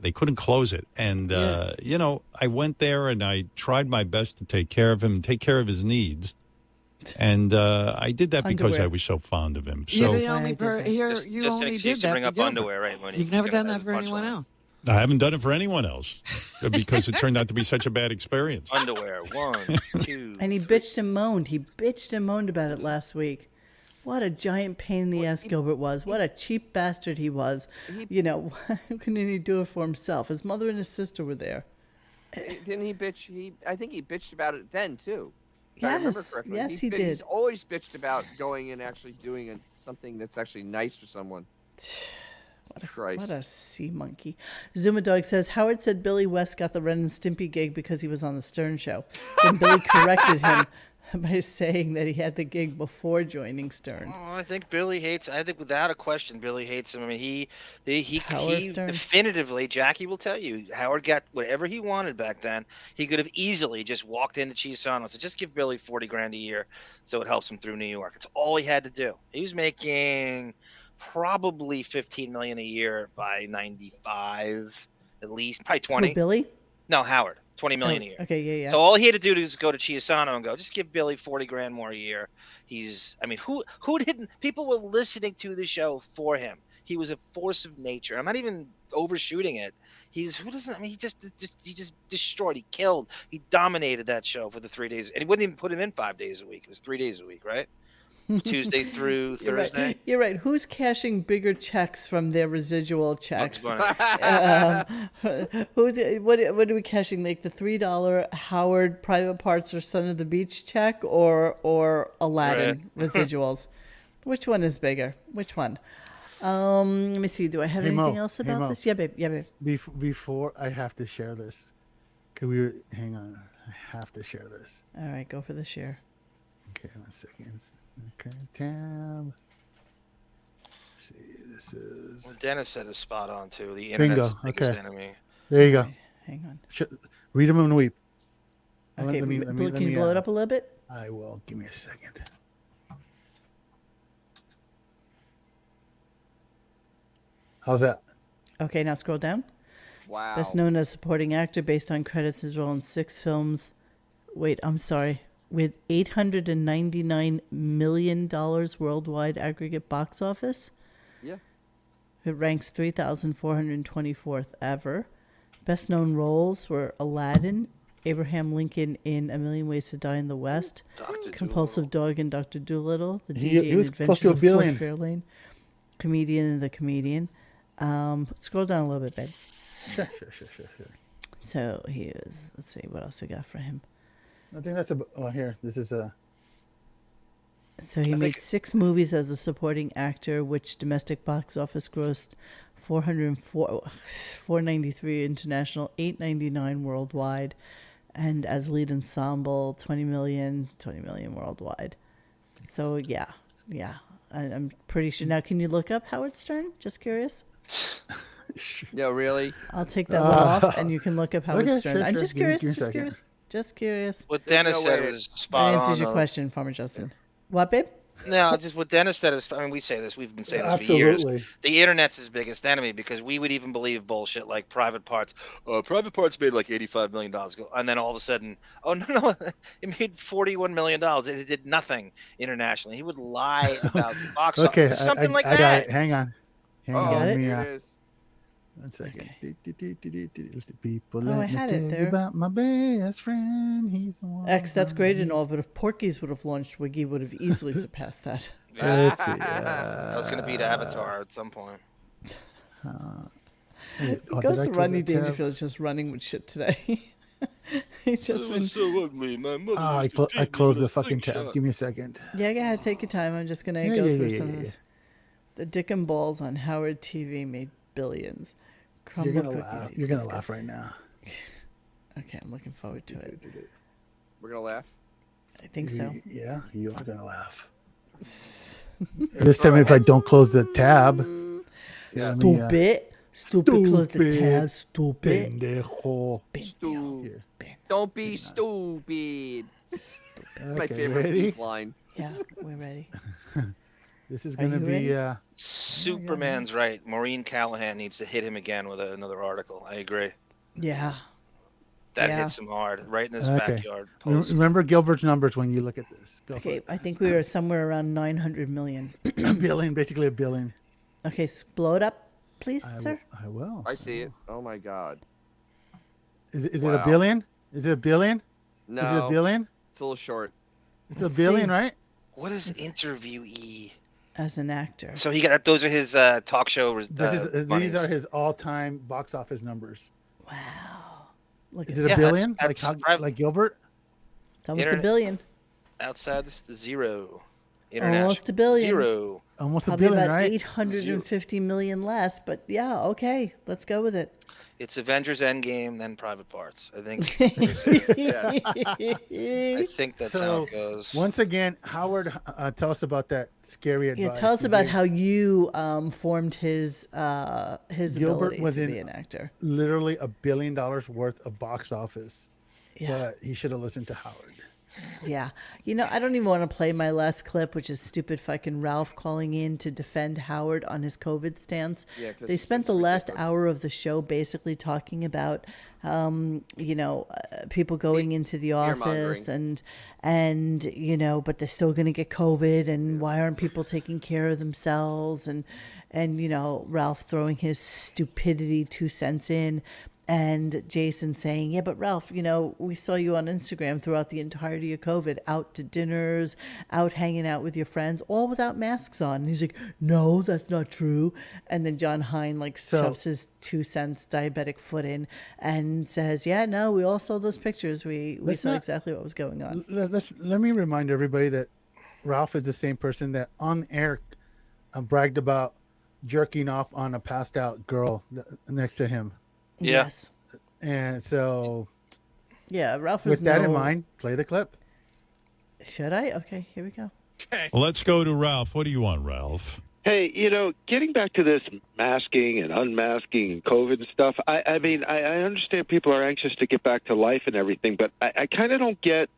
They couldn't close it. And, I went there and I tried my best to take care of him, take care of his needs. And I did that because I was so fond of him. So You're the only here. You just only an excuse did to that bring for up Gilbert. underwear, right? When You've never done that for anyone else. I haven't done it for anyone else because it turned out to be such a bad experience. Underwear, 1, 2. And he bitched and moaned. He bitched and moaned about it last week. What a giant pain in the ass Gilbert was. What a cheap bastard he was. Why couldn't he do it for himself? His mother and his sister were there. Didn't he bitch? I think he bitched about it then, too. If I remember correctly. Yes, he did. He's always bitched about going and actually doing something that's actually nice for someone. What a sea monkey. Zuma Dog says, Howard said Billy West got the Ren and Stimpy gig because he was on the Stern Show. Then Billy corrected him by saying that he had the gig before joining Stern. Oh, I think Billy hates. I think without a question, Billy hates him. I mean, he Stern. definitively. Jackie will tell you, Howard got whatever he wanted back then. He could have easily just walked into Chisano. So just give Billy $40,000 a year, so it helps him through New York. It's all he had to do. He was making probably $15 million a year by '95, at least, probably 20. Who, Billy? No, Howard. $20 million a year. Okay, yeah. So all he had to do is go to Chisano and go, just give Billy $40,000 more a year. Who didn't? People were listening to the show for him. He was a force of nature. I'm not even overshooting it. He just destroyed. He killed. He dominated that show for the 3 days, and he wouldn't even put him in 5 days a week. It was 3 days a week, right? Tuesday through Thursday. You're right. Who's cashing bigger checks from their residual checks? What are we cashing? Like the $3 Howard Private Parts or Son of the Beach check, or Aladdin residuals? Which one is bigger? Which one? Let me see. Do I have anything else about this? Yeah, babe. Before I have to share this, hang on. I have to share this. All right, go for the share. Okay, 1 second. Okay, tab. Let's see, this is. Well, Dennis said is spot on too. The internet's the biggest enemy. There you go. Right, hang on. Read them and weep. Okay, can you blow it up a little bit? I will. Give me a second. How's that? Okay, now scroll down. Wow. Best known as supporting actor based on credits as well in 6 films. Wait, I'm sorry. With $899 million worldwide aggregate box office. Yeah. It ranks 3,424th ever. Best known roles were Aladdin, Abraham Lincoln in A Million Ways to Die in the West, Compulsive Dog in Dr. Dolittle, The DJ He and was Adventures close to $1 of billion. Ford Fairlane, Comedian and the Comedian. Scroll down a little bit, babe. Sure. So he is. Let's see what else we got for him. I think that's here. This is a. So he made 6 movies as a supporting actor, which domestic box office grossed $493 international, $899 worldwide, and as lead ensemble, $20 million worldwide. So yeah, I'm pretty sure. Now, can you look up Howard Stern? Just curious. Yeah, really? I'll take that one off, and you can look up Howard Okay, Stern. sure, I'm sure. just Give me curious. a second. Just curious. What Dennis no said way. was spot That on. answers your though. question, Farmer Justin. What, babe? No, just what Dennis said is. I mean, we say this. We've been saying this for years. Absolutely. The internet's his biggest enemy because we would even believe bullshit like Private Parts. Private Parts made like $85 million, and then all of a sudden, oh no, it made $41 million. It did nothing internationally. He would lie about the box Okay, office, something like I got that. it. Hang on. Oh, got Let it? me, here it is. 1 second. People, Oh, let I me had tell it you there. about my best friend. He's the one. X, that's great and all, but if Porky's would have launched, Wiggy would have easily surpassed that. Let's see. I was going to beat Avatar at some point. He goes to Rodney Dangerfield just running with shit today. He's just been. so ugly. My mother. I closed the fucking tab. Give me a second. Yeah, go ahead, take your time. I'm just gonna Yeah, go yeah, through yeah, some yeah, of yeah. this. The Dick and Balls on Howard TV made billions. You're Crumble gonna cookies laugh. eat You're gonna biscuit. laugh right now. Okay, I'm looking forward to it. We're gonna laugh. I think so. Yeah, you are gonna laugh. This time, if I don't close the tab. Yeah. Stupid. Close the tab. Stupid. Pendejo. Stupid. Don't be stupid. My Okay, favorite ready? beef line. Yeah, we're ready. This is Are gonna you be. ready? Superman's right. Maureen Callahan needs to hit him again with another article. I agree. Yeah. That Yeah. hits him hard, right in his Okay. backyard. Post. Remember Gilbert's numbers when you look at this. Go Okay, for I think we were somewhere around 900 million. it. A billion, basically a billion. Okay, blow it up, please, I sir. will. I see it. Oh my god. Is it Wow. a billion? Is it a billion? No. Is it a billion? It's a little short. It's a Let's billion, see. right? What is interviewee? As an actor. So he got those are his talk show. These monies. are his all-time box office numbers. Wow. Look Is at it Yeah, a billion? that's like Gilbert? It's almost Internet- a billion. outside this is zero. Almost a billion. Zero. Almost Probably a billion, about right? 850 million less, but yeah, okay, let's go with it. It's Avengers Endgame, then Private Parts. I think. Yeah. I think that's how So, it goes. Once again, Howard, tell us about that scary advice. Yeah, tell us you about gave. how you formed his ability was to in- be an actor. Literally $1 billion worth of box office. Yeah. But he should have listened to Howard. Yeah. You know, I don't even want to play my last clip, which is stupid fucking Ralph calling in to defend Howard on his COVID stance. Yeah, 'cause they spent it's the last ridiculous. hour of the show basically talking about, people going into the office and, but they're still going to get COVID and why aren't people taking care of themselves? And, Ralph throwing his stupidity 2 cents in. And Jason saying, yeah, but Ralph, we saw you on Instagram throughout the entirety of COVID, out to dinners, out hanging out with your friends, all without masks on. And he's like, no, that's not true. And then John Hine shoves his 2 cents diabetic foot in and says, yeah, no, we all saw those pictures. We saw exactly what was going on. Let me remind everybody that Ralph is the same person that on air bragged about jerking off on a passed out girl next to him. Yeah. Yes. And so, Yeah, Ralph is with that in mind, play the clip. Should I? Okay, here we go. Well, let's go to Ralph. What do you want, Ralph? Hey, getting back to this masking and unmasking and COVID and stuff, I mean, I understand people are anxious to get back to life and everything, but I kind of don't get,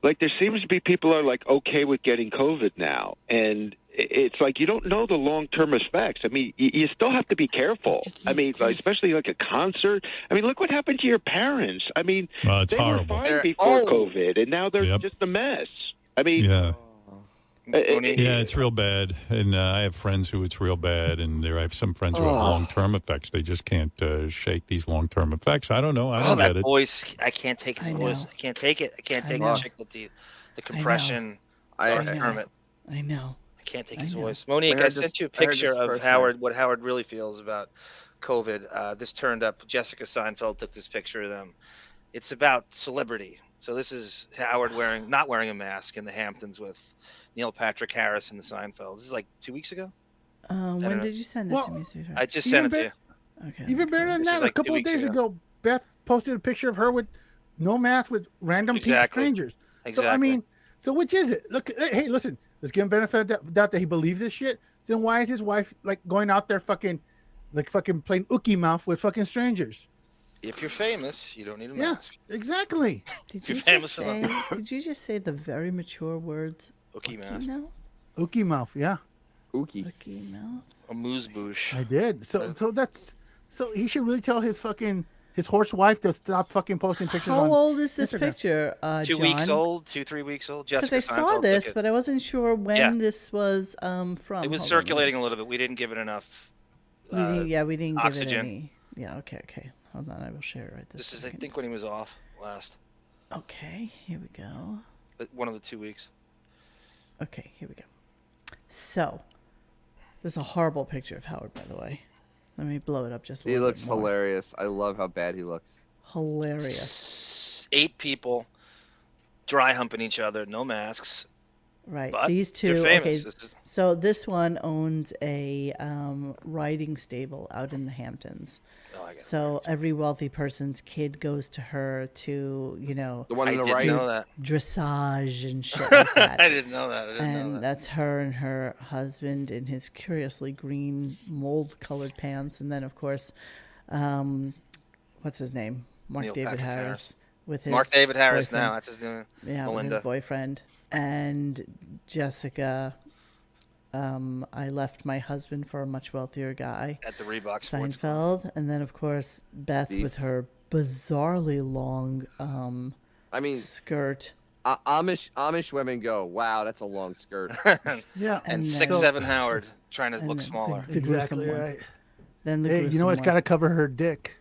there seems to be people are, okay with getting COVID now. And it's like you don't know the long-term effects. I mean, you still have to be careful. I mean, especially like a concert. I mean, look what happened to your parents. I mean, it's they horrible. were fine before COVID, and now they're just a mess. I mean, yeah, it's real bad. And I have friends who it's real bad, and I have some friends who have long-term effects. They just can't shake these long-term effects. I don't know. I don't get that it. voice! I can't take his voice. I can't take it. I can't take the chick with the compression. Hermit. I know. I can't take his voice. Monique, I sent you a picture of Howard, what Howard really feels about COVID. This turned up. Jessica Seinfeld took this picture of them. It's about celebrity. So this is Howard not wearing a mask in the Hamptons with Neil Patrick Harris and the Seinfeld. This is like 2 weeks ago. When did you send it to me, sweetheart? I just sent it to you. Okay. Even better than that, like a couple of days ago, Beth posted a picture of her with no mask with random strangers. Exactly. So I mean, so which is it? Look, hey, listen. Let's give him benefit of the doubt that he believes this shit. Then why is his wife like going out there fucking playing ookie mouth with fucking strangers? If you're famous, you don't need a mask. Yeah, exactly. Did you just say the very mature words? Ookie mouth. Ookie mouth, yeah. Ookie mouth. A moose bouche. I did. So he should really tell his horse wife to stop fucking posting pictures. How old is this picture, 2 weeks old, 3 weeks old. Because I saw this, but I wasn't sure when this was from. It was circulating a little bit. We didn't give it enough. We didn't oxygen. give it any. Yeah. Okay. Hold on, I will share it right this. This is, I think, when he was off last. Okay, here we go. One of the 2 weeks. Okay, here we go. So, this is a horrible picture of Howard, by the way. Let me blow it up just a little bit more. He looks hilarious. I love how bad he looks. Hilarious. 8 people dry humping each other, no masks. Right. But these two. they're famous. Okay. So this one owns a riding stable out in the Hamptons. Oh, I got so every wealthy person's kid goes to her to, the one on the right. Know that. Dressage and shit like that. I didn't know that. That's her and her husband in his curiously green mold-colored pants, and then of course, what's his name? Mark David Harris. With his Mark David Harris boyfriend. now. That's his name. Yeah, Melinda. with his boyfriend. And Jessica, I left my husband for a much wealthier guy. At the Reebok Sports Seinfeld. And then, of course, Beth with her bizarrely long skirt. Amish women go, wow, that's a long skirt. Yeah. And 6'7" Howard trying to look smaller. Exactly right. Then you know, it's got to cover her dick.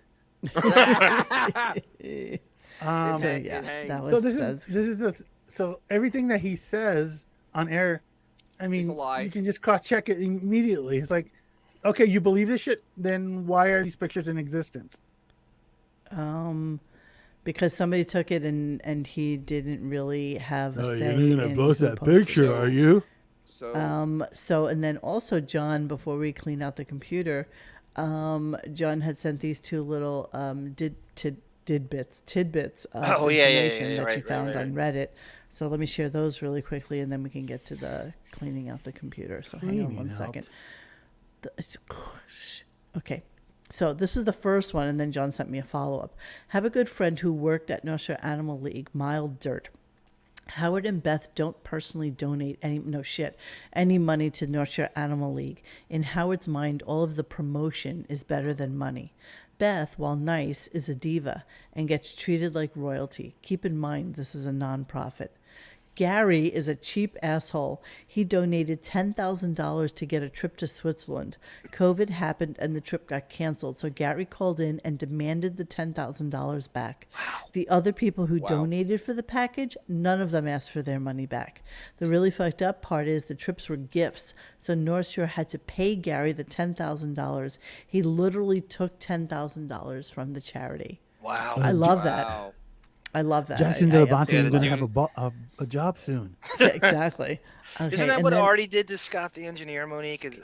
So everything that he says on air, I mean, you can just cross-check it immediately. It's like, okay, you believe this shit? Then why are these pictures in existence? Because somebody took it and he didn't really have a say. You're gonna post that picture, are you? So and then also John, before we clean out the computer, John had sent these two little tidbits of information that you found on Reddit. So let me share those really quickly, and then we can get to the cleaning out the computer. So hang on one second. Okay. So this was the first one, and then John sent me a follow-up. Have a good friend who worked at North Shore Animal League, Mild Dirt. Howard and Beth don't personally donate any money to North Shore Animal League. In Howard's mind, all of the promotion is better than money. Beth, while nice, is a diva and gets treated like royalty. Keep in mind, this is a nonprofit. Gary is a cheap asshole. He donated $10,000 to get a trip to Switzerland. COVID happened and the trip got canceled, so Gary called in and demanded the $10,000 back. Wow. The other people who donated for the package, none of them asked for their money back. The really fucked up part is the trips were gifts, so North Shore had to pay Gary the $10,000. He literally took $10,000 from the charity. Wow. I love that. I love that. Jackson Delabonte is going to have a job soon. Yeah, exactly. Okay, isn't that what Artie did to Scott the engineer, Monique? Pretty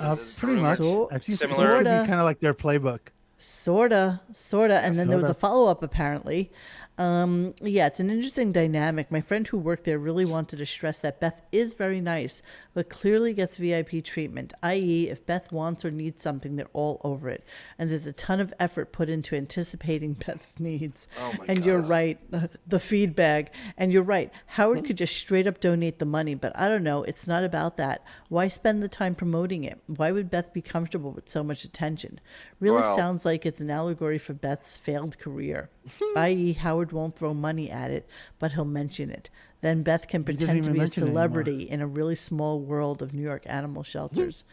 much. I've seen similar. Sort of kind of like their playbook. Sorta. And then there was a follow-up, apparently. Yeah, it's an interesting dynamic. My friend who worked there really wanted to stress that Beth is very nice, but clearly gets VIP treatment, i.e. if Beth wants or needs something, they're all over it. And there's a ton of effort put into anticipating Beth's needs. Oh my and gosh. you're right, the feed bag. And you're right, Howard could just straight up donate the money, but I don't know, it's not about that. Why spend the time promoting it? Why would Beth be comfortable with so much attention? Really sounds like it's an allegory for Beth's failed career, i.e. Howard won't throw money at it, but he'll mention it. Then Beth can pretend to be a celebrity in a really small world of New York animal shelters.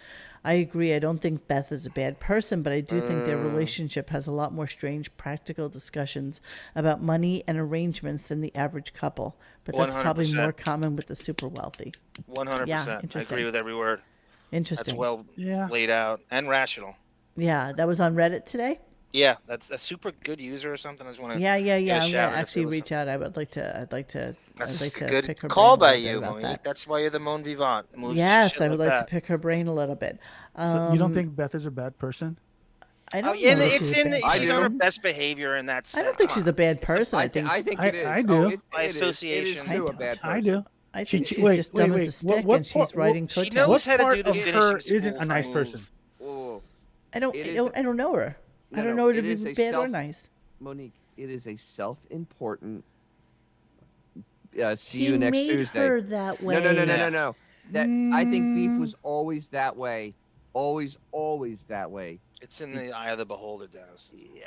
I agree. I don't think Beth is a bad person, but I do think their relationship has a lot more strange practical discussions about money and arrangements than the average couple. But that's probably 100%. more common with the super wealthy. 100%. Yeah, I interesting. agree with every word. Interesting. That's well laid out and rational. Yeah, that was on Reddit today? Yeah, that's a super good user or something. I just want to. Yeah. give a I'm gonna shout out if actually they reach out. I'd like to That's a pick good her call brain a by little bit you, about Monique. that. That's why you're the Mon Vivant. Yes, I would like to pick her brain a little bit. So you don't think Beth is a bad person? I don't yeah, know. if it's she's a in bad the, she's on her person. best behavior in that sense. I don't think she's a bad person. I think it is. I do. By association. It is too a bad person. I do. I think she's just dumb as a stick, and she's writing She coattails. knows how to part do the of finishing her school isn't a nice person? Oh, I don't know her. No, I don't no, know her to it be is a bad or nice. Monique, it is a self-important. See He you next made Tuesday. her that way. No. That I think Beef was always that way. Always that way. It's in the eye of the beholder, Dennis. Yeah,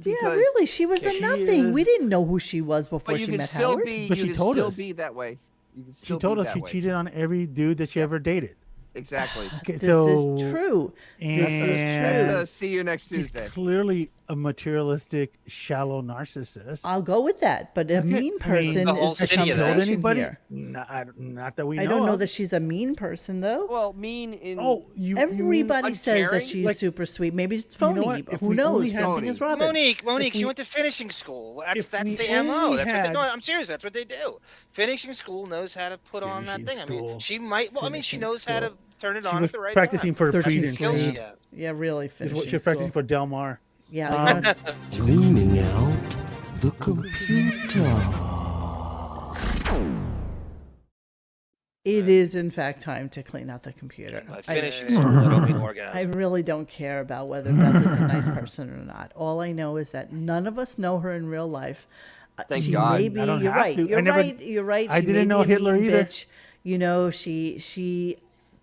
really, she was a nothing. We didn't know who she was before But you she can met still Howard. be. But You she can told still us. be that way. You can She still told be us that she way. cheated on every dude that she ever dated. Exactly. Okay, This so is true. This is and true. See you next she's Tuesday. clearly a materialistic, shallow narcissist. I'll go with that. But a mean person the whole is the city of that. conversation anybody? here. Not that we know. I don't know of. that she's a mean person, though. Well, mean in. Everybody says that uncaring? she's Like, super sweet. Maybe it's you know phony. what? If Who we only knows? had- Same thing as Robin. Monique, If she we- went to finishing school. That's if we the MO. only That's what had- they do. I'm serious. That's what they do. Finishing school knows how to put on that Finishing thing. I mean, school. she might. Well, I mean, she Finishing knows how to school. turn it She on was at the right practicing time. for 13 Freed skills and she has. Yeah, really She finishing was practicing school. for Del Mar. Yeah. Cleaning out the computer. It is, in fact, time to clean out the computer. By finishing school, I don't mean orgasm. I really don't care about whether Beth is a nice person or not. All I know is that none of us know her in real life. Thank she God. may be, I don't you're have right. to. You're I never- right. You're right. I She didn't may know be a Hitler mean either. bitch. You know,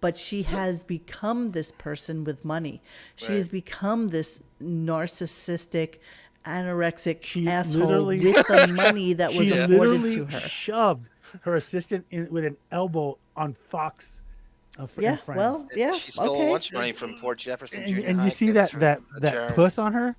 but she has become this person with money. She has become this narcissistic, anorexic asshole literally- with the money that was She afforded literally to her. shoved her assistant with an elbow on Fox. Yeah, and Friends. well, yeah, She stole okay. lunch money from Port Jefferson and, Junior and High you see kids that for that a that charity. puss on her.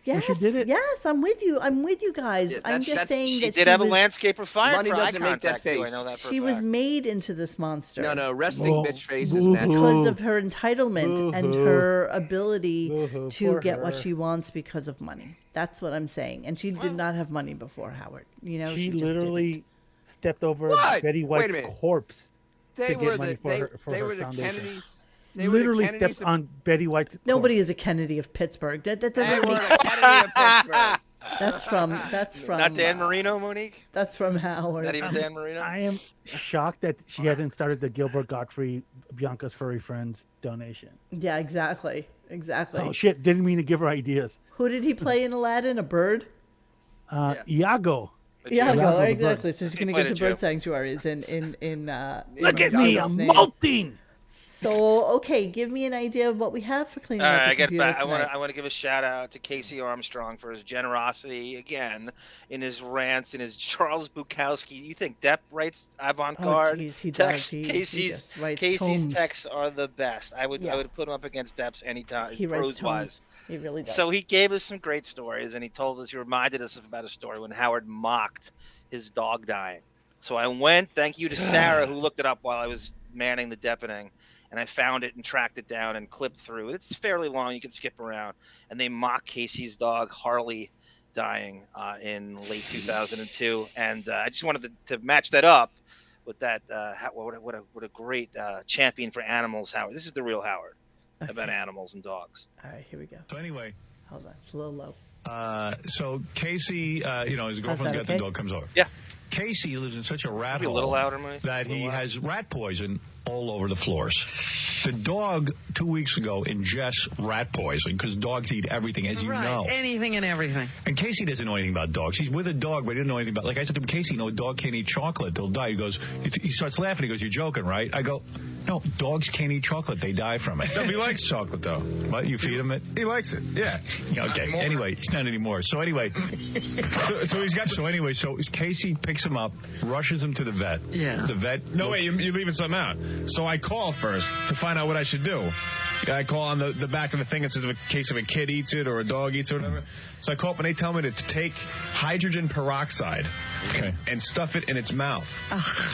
when Yes, she did it. yes, I'm with you. I'm with you guys. Yeah, I'm that's- just saying She that did have a was, landscaper fired Money for eye doesn't make that contact. too. I face. know that for she a was fact. made into this monster. No, resting Oh, bitch face is boo-hoo. natural. Because of her entitlement and Boo-hoo. her ability Boo-hoo. to Poor get what her. she wants because of money. That's what I'm saying. And she did not have money before Howard. You know, She just literally didn't. stepped over What? Betty Wait a White's minute. corpse They to were get money the for they, her for they her were the foundation. Kennedys. They were the Literally Kennedys stepped of- on Betty White's. Nobody corpse. is a Kennedy of Pittsburgh. That They doesn't were make, the Kennedy of Pittsburgh. that's from Not Dan Marino, Monique. That's from Howard. Not even Dan Marino. I am shocked that she hasn't started the Gilbert Gottfried Bianca's Furry Friends donation. Yeah, exactly. Oh shit! Didn't mean to give her ideas. Who did he play in Aladdin? A bird? Iago. Iago, Iago the exactly. bird. So she's going to played get a to bird Jew. sanctuaries in Look at me, I'm name. molting. So, okay, give me an idea of what we have for cleaning All out right, the I get computer back. tonight. I want to give a shout out to Casey Armstrong for his generosity again in his rants, in his Charles Bukowski. You think Depp writes avant-garde? Oh, jeez, he texts? does. He Casey's just writes Casey's tomes. texts are the best. I would Yeah. put him up against Depp's anytime. He writes prose-wise. tomes. He really does. So he gave us some great stories, and he reminded us about a story when Howard mocked his dog dying. So I went, thank you to Sara, who looked it up while I was manning the Deppening, and I found it and tracked it down and clipped through it. It's fairly long, you can skip around. And they mock Casey's dog, Harley, dying in late 2002. And I just wanted to match that up with that. What a great champion for animals, Howard. This is the real Howard about animals and dogs. All right, here we go. So anyway, Hold on, it's a little low. So Casey, his girlfriend's got the dog, comes over. Yeah. Casey lives in such a rat Maybe a hole little louder, Mike. that he has rat poison all over the floors. The dog 2 weeks ago ingests rat poison because dogs eat everything, as you know. Anything and everything. And Casey doesn't know anything about dogs. He's with a dog, but he didn't know anything about. Like I said to him, Casey, a dog can't eat chocolate; they'll die. He goes, he starts laughing. He goes, "You're joking, right?" I go, "No, dogs can't eat chocolate; they die from it." No, he likes chocolate though. What? You feed him it? He likes it. Yeah. Okay. Anyway, he's not anymore. So anyway, so Casey picks him up, rushes him to the vet. Yeah. The vet. No, wait, you're leaving something out. So I call first to find out what I should do. I call on the back of the thing. It says in case of a kid eats it or a dog eats it or whatever. So I call up and they tell me to take hydrogen peroxide and stuff it in its mouth.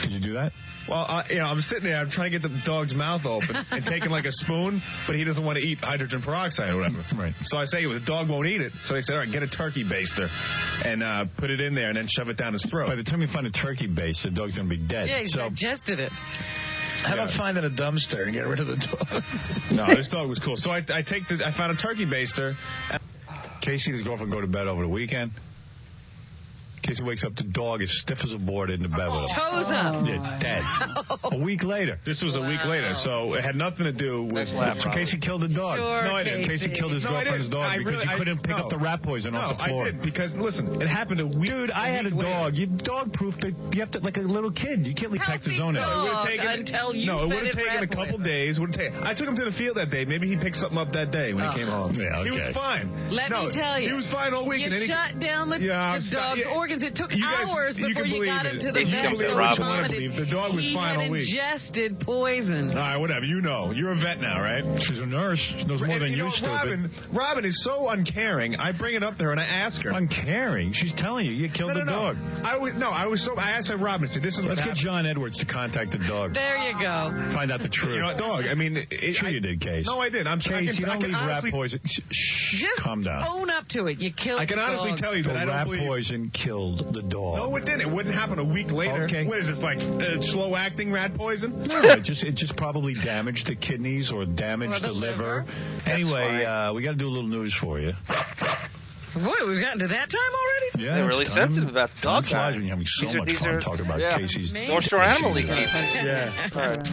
Did you do that? Well, I'm sitting there. I'm trying to get the dog's mouth open and taking like a spoon, but he doesn't want to eat hydrogen peroxide or whatever. Right. So I say, well, the dog won't eat it. So they said, all right, get a turkey baster and put it in there and then shove it down his throat. By the time you find a turkey base, the dog's going to be dead. Yeah, he's digested it. How about finding a dumpster and get rid of the dog? No, this dog was cool. So I found a turkey baster. Casey and his girlfriend go to bed over the weekend. Casey wakes up, the dog is stiff as a board in the bed with him. Toes up. Yeah, dead. A week later. This was a week later, so it had nothing to do with... So Casey killed the dog. Sure, No, I didn't. Casey killed his girlfriend's dog because you couldn't pick up the rat poison off the floor. I did, because, listen, it happened a week... Dude, I had a dog. You dog-proof it. You have to, like a little kid. You can't leave protect his own out. It would have taken a couple days. I took him to the field that day. Maybe he picked something up that day when he came home. Yeah, okay. He was fine. Let me tell you. He was fine all week. You shut down the dog's organs. It took hours before you got him to the vet. The dog was fine all week. He had ingested poison. All right, whatever. You know. You're a vet now, right? She's a nurse. She knows more than you, stupid. Robin is so uncaring. I bring it up to her and I ask her. Uncaring? She's telling you killed the dog. I asked her, Robin, I said, this is Let's get John Edwards to contact the dog. There you go. Find out the truth. Dog, I mean... Sure you did, Case. No, I did. Case, you don't leave rat poison. Just calm down. Own up to it. You killed the dog. I can honestly tell you that I don't believe... rat poison killed the dog. No, it didn't. It wouldn't happen a week later. Okay. What is this, like slow-acting rat poison? No, it just probably damaged the kidneys or damaged the liver. Anyway, we got to do a little news for you. Boy, we've gotten to that time already? Yeah, they're really sensitive about the dog dying. You're having so much fun talking about Casey's North Shore Animal League. Yeah. All right.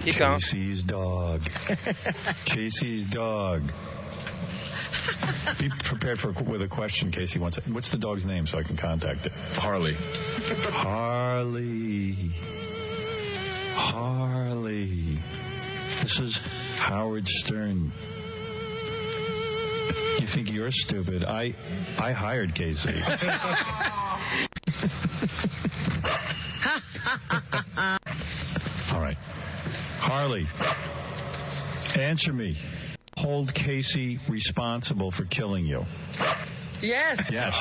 Keep going. Casey's dog. Casey's dog. Be prepared with a question, Casey wants it. What's the dog's name so I can contact it? Harley. Harley. This is Howard Stern. You think you're stupid? I hired Casey. All right. Harley, answer me. Hold Casey responsible for killing you. Yes. Yes.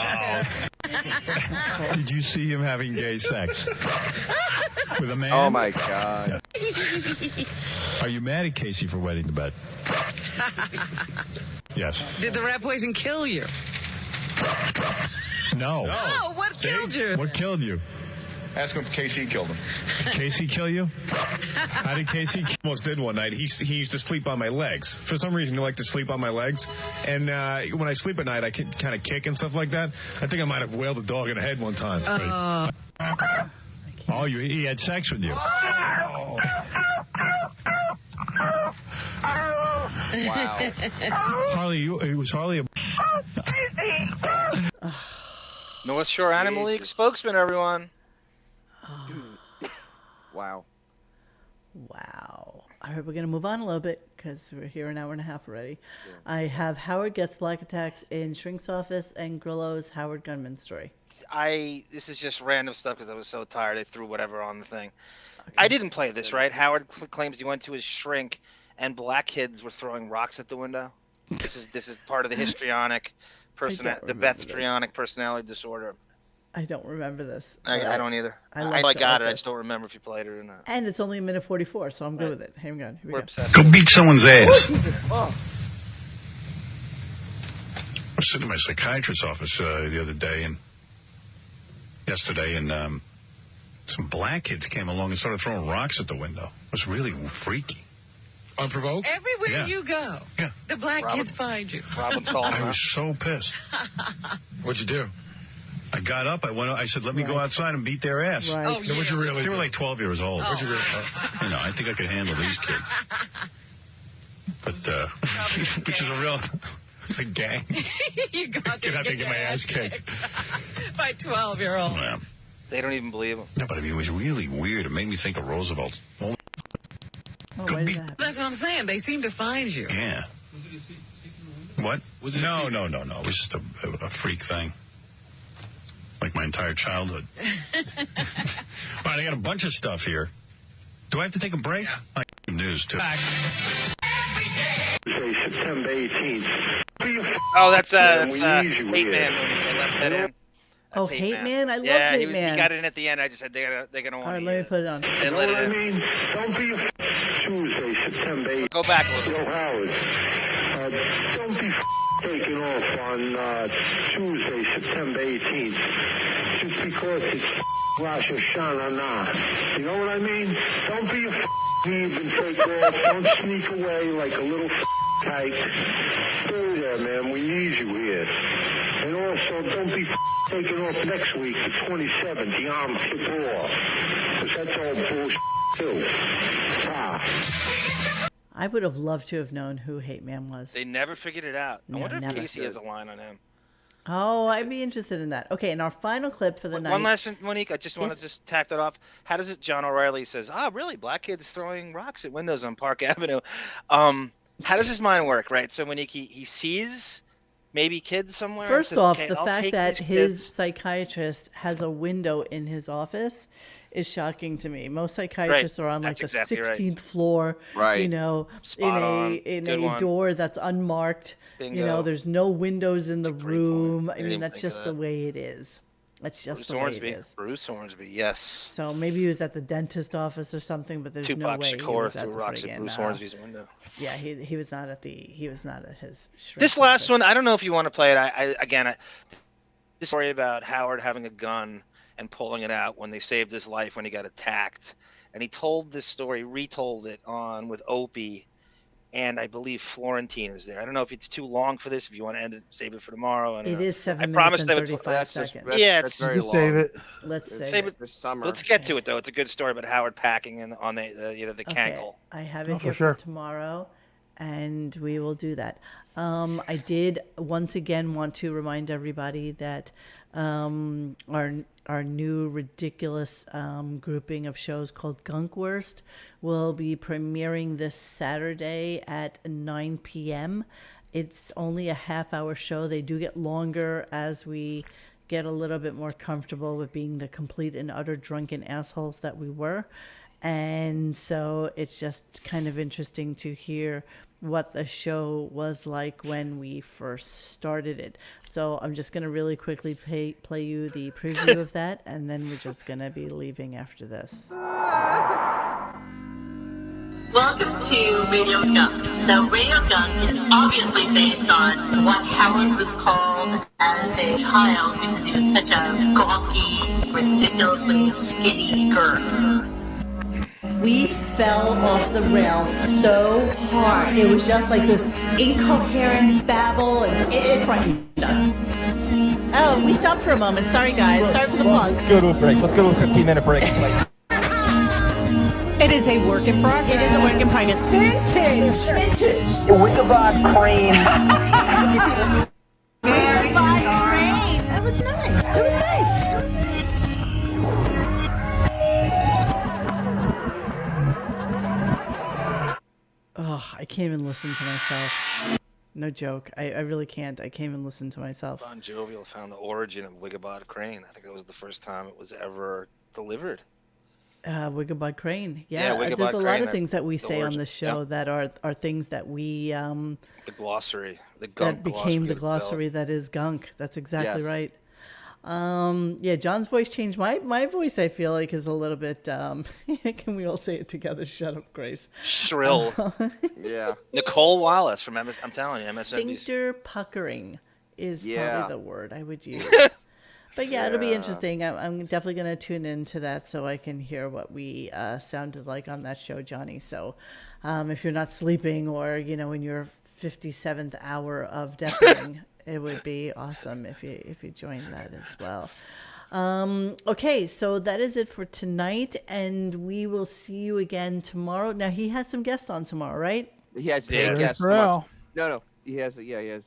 Did you see him having gay sex with a man? Oh, my God. Are you mad at Casey for wetting the bed? Yes. Did the rat poison kill you? No. Oh, what killed you? What killed you? Ask him if Casey killed him. Did Casey kill you? How did Casey kill you? Almost did one night. He used to sleep on my legs. For some reason, he liked to sleep on my legs. And when I sleep at night, I can kind of kick and stuff like that. I think I might have whaled a dog in the head one time. Oh, he had sex with you. Wow. Harley, it was Harley. North Shore Animal League spokesman, everyone. Wow. All right, we're going to move on a little bit because we're here an hour and a half already. Yeah. I have Howard gets black attacks in Shrink's office and Grillo's Howard Gunman story. This is just random stuff because I was so tired. I threw whatever on the thing. Okay. I didn't play this, right? Howard claims he went to his shrink and black kids were throwing rocks at the window. This is part of the histrionic Bethtrionic personality disorder. I don't remember this. I don't either. I got it. I just don't remember if you played it or not. And it's only a minute 44, so I'm good with it. Hang on. Here we go. Go beat someone's ass. Oh, Jesus. Oh. I was sitting in my psychiatrist's office the other day yesterday, and some black kids came along and started throwing rocks at the window. It was really freaky. Unprovoked? Everywhere Yeah. you go, the black kids find you. Robin's calling. I was so pissed. What'd you do? I got up. I went. I said, "Let me go outside and beat their ass." Right. Oh, What'd you really? They were like 12 years old. What'd you really? I think I could handle these kids. But which is a real. It's a gang. You got to get my ass kicked by 12-year-old. Yeah. They don't even believe him. No, but I mean, it was really weird. It made me think of Roosevelt. Oh, why did that? That's what I'm saying. They seem to find you. Yeah. What? Was it no. It was just a freak thing. Like my entire childhood. All right, I got a bunch of stuff here. Do I have to take a break? Yeah. News, too. September 18th. Oh, that's we Hate need you Man. here. They left that in. Oh, That's Hate Man? I love yeah, Hate he Man. got it in at the end. I just said they're gonna want All right, to let me put it on. You know what I mean? Don't be Tuesday, September 18th. Go back a little. Yo, Howard, don't be taking off on Tuesday, September 18th. Just because it's Rosh Hashanah now. You know what I mean? Don't be even take off. Don't sneak away like a little kite. Stay there, man. We need you here. And also, don't be taking off next week, the 27th, the Yom Kippur. Because that's all bullshit, too. I would have loved to have known who Hate Man was. They never figured it out. I wonder if never. Casey has a line on him. Oh, I'd be interested in that. Okay, and our final clip for the night. One last one, Monique. I just want to just tack that off. How does it? John O'Reilly says, really? Black kids throwing rocks at windows on Park Avenue. How does his mind work, right? So Monique, he sees maybe kids somewhere. First says, off, okay, the I'll fact take that these his kids. psychiatrist has a window in his office is shocking to me. Most psychiatrists are on like That's the exactly right. 16th floor, Right. you know, Spot on. in Good a one. door that's unmarked. You know, Bingo. there's no windows in the room. I didn't mean, even that's think of just the that. way it is. That's just Bruce the way Hornsby. it is. Bruce Hornsby, yes. So maybe he was at the dentist office or something, but there's Tupac no way he Shakur was at threw the rocks at friggin', Bruce Hornsby's window. Yeah, he was not at his shrink This last office. one, I don't know if you want to play it. This story about Howard having a gun and pulling it out when they saved his life when he got attacked. And he told this story, retold it on with Opie, and I believe Florentine is there. I don't know if it's too long for this. If you want to end it, save it for tomorrow. I don't It know. is 7 I minutes promised and they would 35 seconds. Yeah, that's it's very Just long. save it. Let's save it this summer. Let's get to it though. It's a good story about Howard packing on the cankle. I have Oh, it for here sure. for tomorrow, and we will do that. I did once again want to remind everybody that our new ridiculous grouping of shows called Gunk Worst will be premiering this Saturday at 9 p.m. It's only a half-hour show. They do get longer as we get a little bit more comfortable with being the complete and utter drunken assholes that we were. And so it's just kind of interesting to hear what the show was like when we first started it. So I'm just going to really quickly play you the preview of that, and then we're just going to be leaving after this. Welcome to Radio Gunk. So Radio Gunk is obviously based on what Howard was called as a child because he was such a gawky, ridiculously skinny girl. We fell off the rails so hard. It was just like this incoherent babble, and it frightened us. Oh, we stopped for a moment. Sorry, guys. Sorry for the pause. Let's go to a break. Let's go to a 15-minute break. It is a work in progress. It is a work in progress. Vintage. Wickerrod Crane. That was nice. That was nice. Oh, I can't even listen to myself. No joke. I really can't. I can't even listen to myself. Bon Jovial found the origin of Wigabod Crane. I think that was the first time it was ever delivered. Wigabod Crane. Yeah, Wigabod there's a lot Crane, of things that's that we the say on origin. the show that are things that we The glossary, the Gunk that became glossary the was glossary that is Gunk. That's exactly Yes. right. Yeah, John's voice changed. My voice, I feel like, is a little bit. Can we all say it together? Shut up, Grace. Shrill. Yeah. Nicole Wallace from I'm telling you, MSNBC. Sphincter puckering is Yeah. probably the word I would use. But yeah, it'll be interesting. I'm definitely going to tune into that so I can hear what we sounded like on that show, Johnny. So if you're not sleeping or, in your 57th hour of Deppening, it would be awesome if you joined that as well. Okay, so that is it for tonight, and we will see you again tomorrow. Now, he has some guests on tomorrow, right? He has guests. No. He has. He has.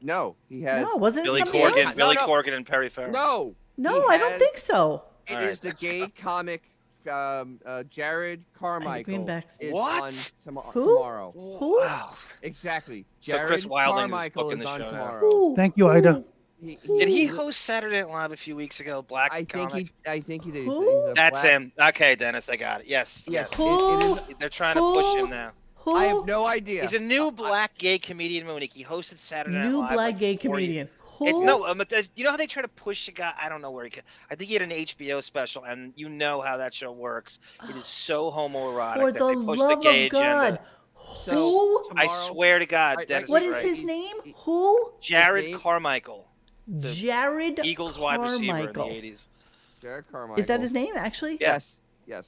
No, he has. No, wasn't Billy it somebody Corgan, else? Billy Corgan and Perry Farrell. No, I don't think so. It is the gay comic. Jared Carmichael is on tomorrow. Who? Wow. Exactly. So Jared Chris Wilding is Carmichael booking is the on show tomorrow. now. Thank you, Ida. Did he host Saturday Night Live a few weeks ago? Black comic? I think he did. That's him. Okay, Dennis, I got it. Yes. Yes. They're trying to push him now. I have no idea. He's a new black gay comedian, Monique. He hosted Saturday Night Live. New black gay comedian. You know how they try to push a guy? I don't know where I think he had an HBO special, and you know how that show works. It is so homoerotic For that the they push love the gay of God. agenda. Who? I swear to God, Dennis What is is right. his name? Who? Jared Carmichael. The Jared Eagles wide receiver in the Carmichael. 80s. Jared Carmichael. Is that his name, actually? Yes.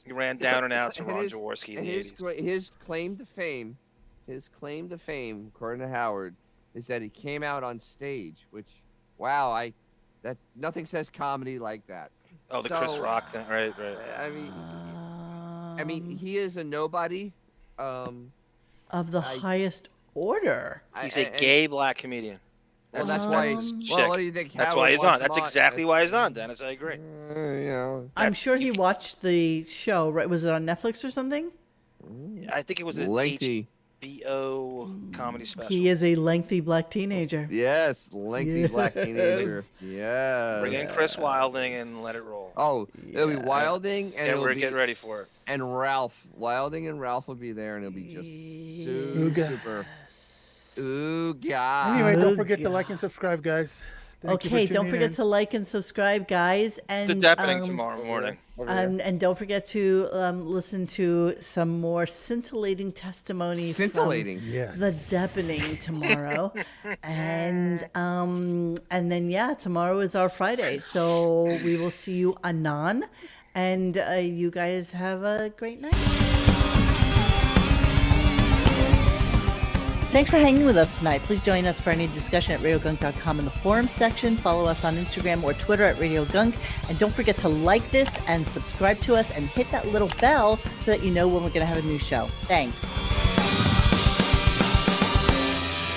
He ran down and out to And Ron his- Jaworski in and the his 80s. his claim to fame, according to Howard, is that he came out on stage, which, wow, that nothing says comedy like that. Oh, the Chris Rock thing, right. I mean, he is a nobody. Of the highest order. He's a gay black comedian. Well, that's why. Well, what do you think? That's Howard why he's wants on. That's him exactly why he's on, Dennis. I agree. I'm sure he watched the show, right? Was it on Netflix or something? I think it was an Lengthy. HBO comedy special. He is a lengthy black teenager. Yes, lengthy black teenager. Yes. Bring in Chris Wilding and let it roll. Oh, it'll be Wilding, and Yeah, we're getting ready for it. And Ralph, Wilding and Ralph will be there, and it'll be just super. Ooh, God. Anyway, don't forget to like and subscribe, guys. Thank you for Okay, don't tuning forget in. to like and subscribe, guys. And The Deppening tomorrow morning. And don't forget to listen to some more scintillating testimonies. Scintillating. From Yes. The Deppening tomorrow, and then tomorrow is our Friday, so we will see you anon, and you guys have a great night. Thanks for hanging with us tonight. Please join us for any discussion at RadioGunk.com in the forum section. Follow us on Instagram or Twitter at RadioGunk. And don't forget to like this and subscribe to us and hit that little bell so that you know when we're going to have a new show. Thanks.